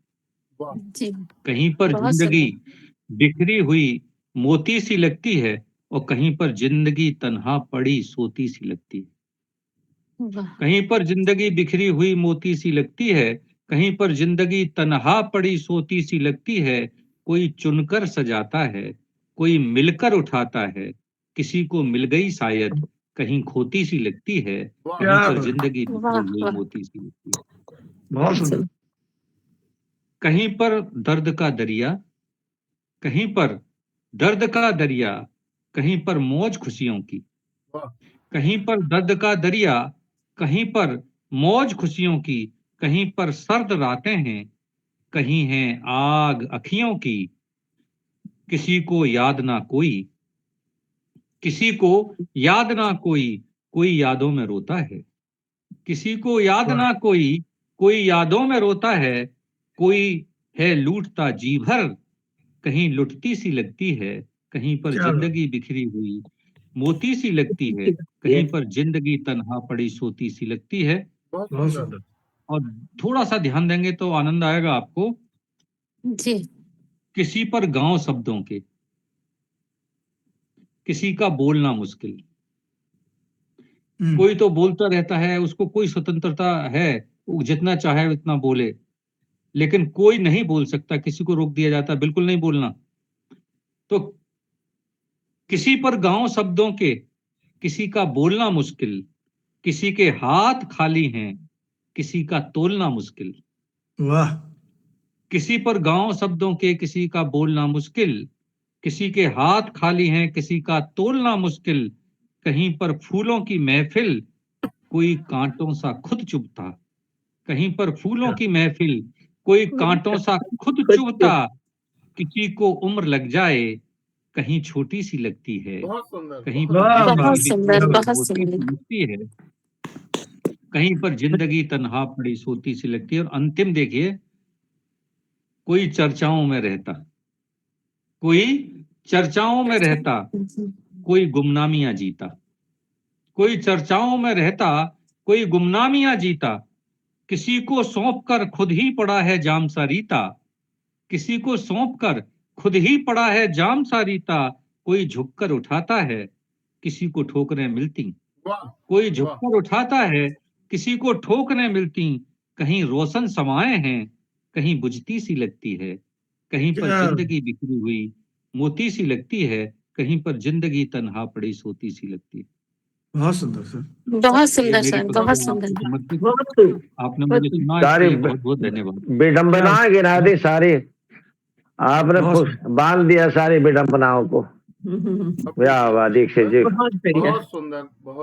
जी, कहीं पर बहुत जिंदगी सुंदर। बिखरी हुई मोती सी लगती है, और कहीं पर जिंदगी तन्हा पड़ी सोती सी लगती है। वाह, कहीं पर जिंदगी बिखरी हुई मोती सी लगती है, कहीं पर जिंदगी तन्हा पड़ी सोती सी लगती है। कोई चुनकर सजाता है, कोई मिलकर उठाता है, किसी को मिल गई शायद कहीं खोती सी लगती है, कहीं पर जिंदगी वाह, बिखरी हुई वाह। मोती सी लगती है। बहुत सुंदर। कहीं पर दर्द का दरिया, कहीं पर दर्द का दरिया, कहीं पर मौज खुशियों की, कहीं पर दर्द का दरिया, कहीं पर मौज खुशियों की, कहीं पर सर्द रातें हैं, कहीं हैं आग अखियों की। किसी को याद ना कोई, किसी को याद ना कोई, कोई यादों में रोता है। किसी को याद ना कोई, कोई यादों में रोता है। कोई है लूटता जी भर, कहीं लुटती सी लगती है, कहीं पर जिंदगी बिखरी हुई मोती सी लगती है, कहीं पर जिंदगी तन्हा पड़ी सोती सी लगती है। बहुत सुंदर। और थोड़ा सा ध्यान देंगे तो आनंद आएगा आपको। जी, किसी पर गांव शब्दों के, किसी का बोलना मुश्किल। कोई तो बोलता रहता है, उसको कोई स्वतंत्रता है, वो जितना चाहे उतना बोले, लेकिन कोई नहीं बोल सकता, किसी को रोक दिया जाता है बिल्कुल नहीं बोलना। तो किसी पर गांव शब्दों के, किसी का बोलना मुश्किल, किसी के हाथ खाली हैं, किसी का तोलना मुश्किल। वाह। किसी पर गांव शब्दों के, किसी का बोलना मुश्किल, किसी के हाथ खाली हैं, किसी का तोलना मुश्किल। कहीं पर फूलों की महफिल, कोई कांटों सा खुद चुभता। कहीं पर फूलों की महफिल, कोई कांटों सा खुद चुभता। किसी को उम्र लग जाए, कहीं छोटी सी लगती है, बहुत सुंदर, कहीं बहुत पर बहुत जिंदगी सुंदर, बिखरी हुई बहुत मोती सी सुंदर। लगती है, कहीं पर जिंदगी तन्हा पड़ी सोती सी लगती है। और अंतिम देखिए, कोई चर्चाओं में रहता, कोई चर्चाओं में रहता, कोई गुमनामियां जीता। कोई चर्चाओं में रहता, कोई गुमनामियां जीता। किसी को सौंप कर खुद ही पड़ा है जाम सा रीता। किसी को सौंप कर खुद ही पड़ा है जाम सा रीता, कोई झुककर उठाता है किसी को ठोकरें मिलती, कोई झुककर उठाता है किसी को ठोकरें मिलती, कहीं रोशन समाए हैं कहीं बुझती सी लगती है, कहीं पर जिंदगी बिखरी हुई मोती सी लगती है, कहीं पर जिंदगी तन्हा पड़ी सोती सी लगती है। बहुत सुंदर सर, बहुत सुंदर सर, बहुत सुंदर। आपने मुझे सुना, सारे इसके लिए बहुत बहुत धन्यवाद। विडम्बना गिरा दी सारी, आपने बांध दिया सारी विडम्बनाओं को। वाह वाह दीक्षित जी, बहुत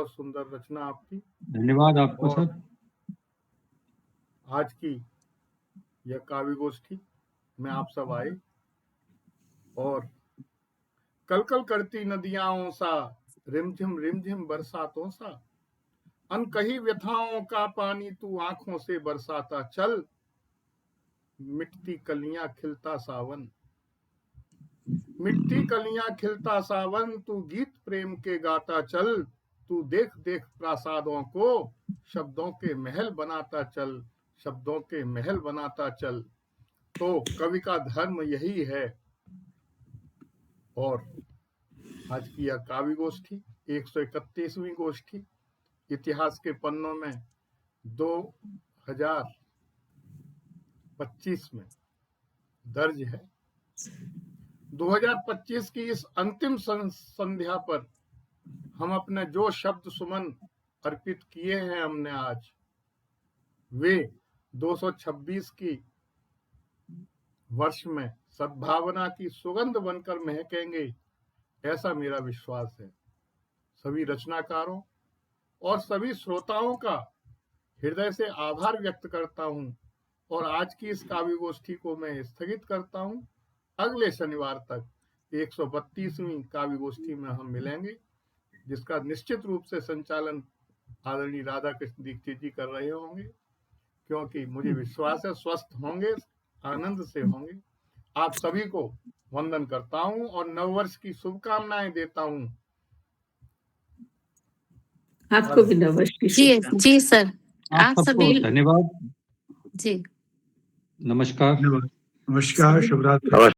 सुंदर रचना आपकी। धन्यवाद आपको सर। आज की यह काव्य गोष्ठी में आप सब आए और कलकल करती नदियाओं सा, रिमझिम बरसातों सा, अनकही व्यथाओं का पानी तू आंखों से बरसाता चल, मिटती कलियां खिलता सावन, मिट्टी कलियां खिलता सावन, तू गीत प्रेम के गाता चल, तू देख देख प्रासादों को शब्दों के महल बनाता चल, शब्दों के महल बनाता चल। तो कवि का धर्म यही है। और आज की यह काव्य गोष्ठी 131वीं गोष्ठी इतिहास के पन्नों में 2025 में दर्ज है। 2025 की इस अंतिम संध्या पर हम अपने जो शब्द सुमन अर्पित किए हैं हमने आज, वे 226 की वर्ष में सद्भावना की सुगंध बनकर महकेंगे, ऐसा मेरा विश्वास है। सभी रचनाकारों और सभी श्रोताओं का हृदय से आभार व्यक्त करता हूं और आज की इस काव्य गोष्ठी को मैं स्थगित करता हूं। अगले शनिवार तक 132वीं काव्य गोष्ठी में हम मिलेंगे, जिसका निश्चित रूप से संचालन आदरणीय राधा कृष्ण दीक्षित जी कर रहे होंगे, क्योंकि मुझे विश्वास है स्वस्थ होंगे, आनंद से होंगे। आप सभी को वंदन करता हूं और नववर्ष की शुभकामनाएं देता हूं। आपको भी नववर्ष की शुभकामनाएं। जी सर, आप सभी धन्यवाद जी, नमस्कार। नमस्कार, शुभ रात्रि।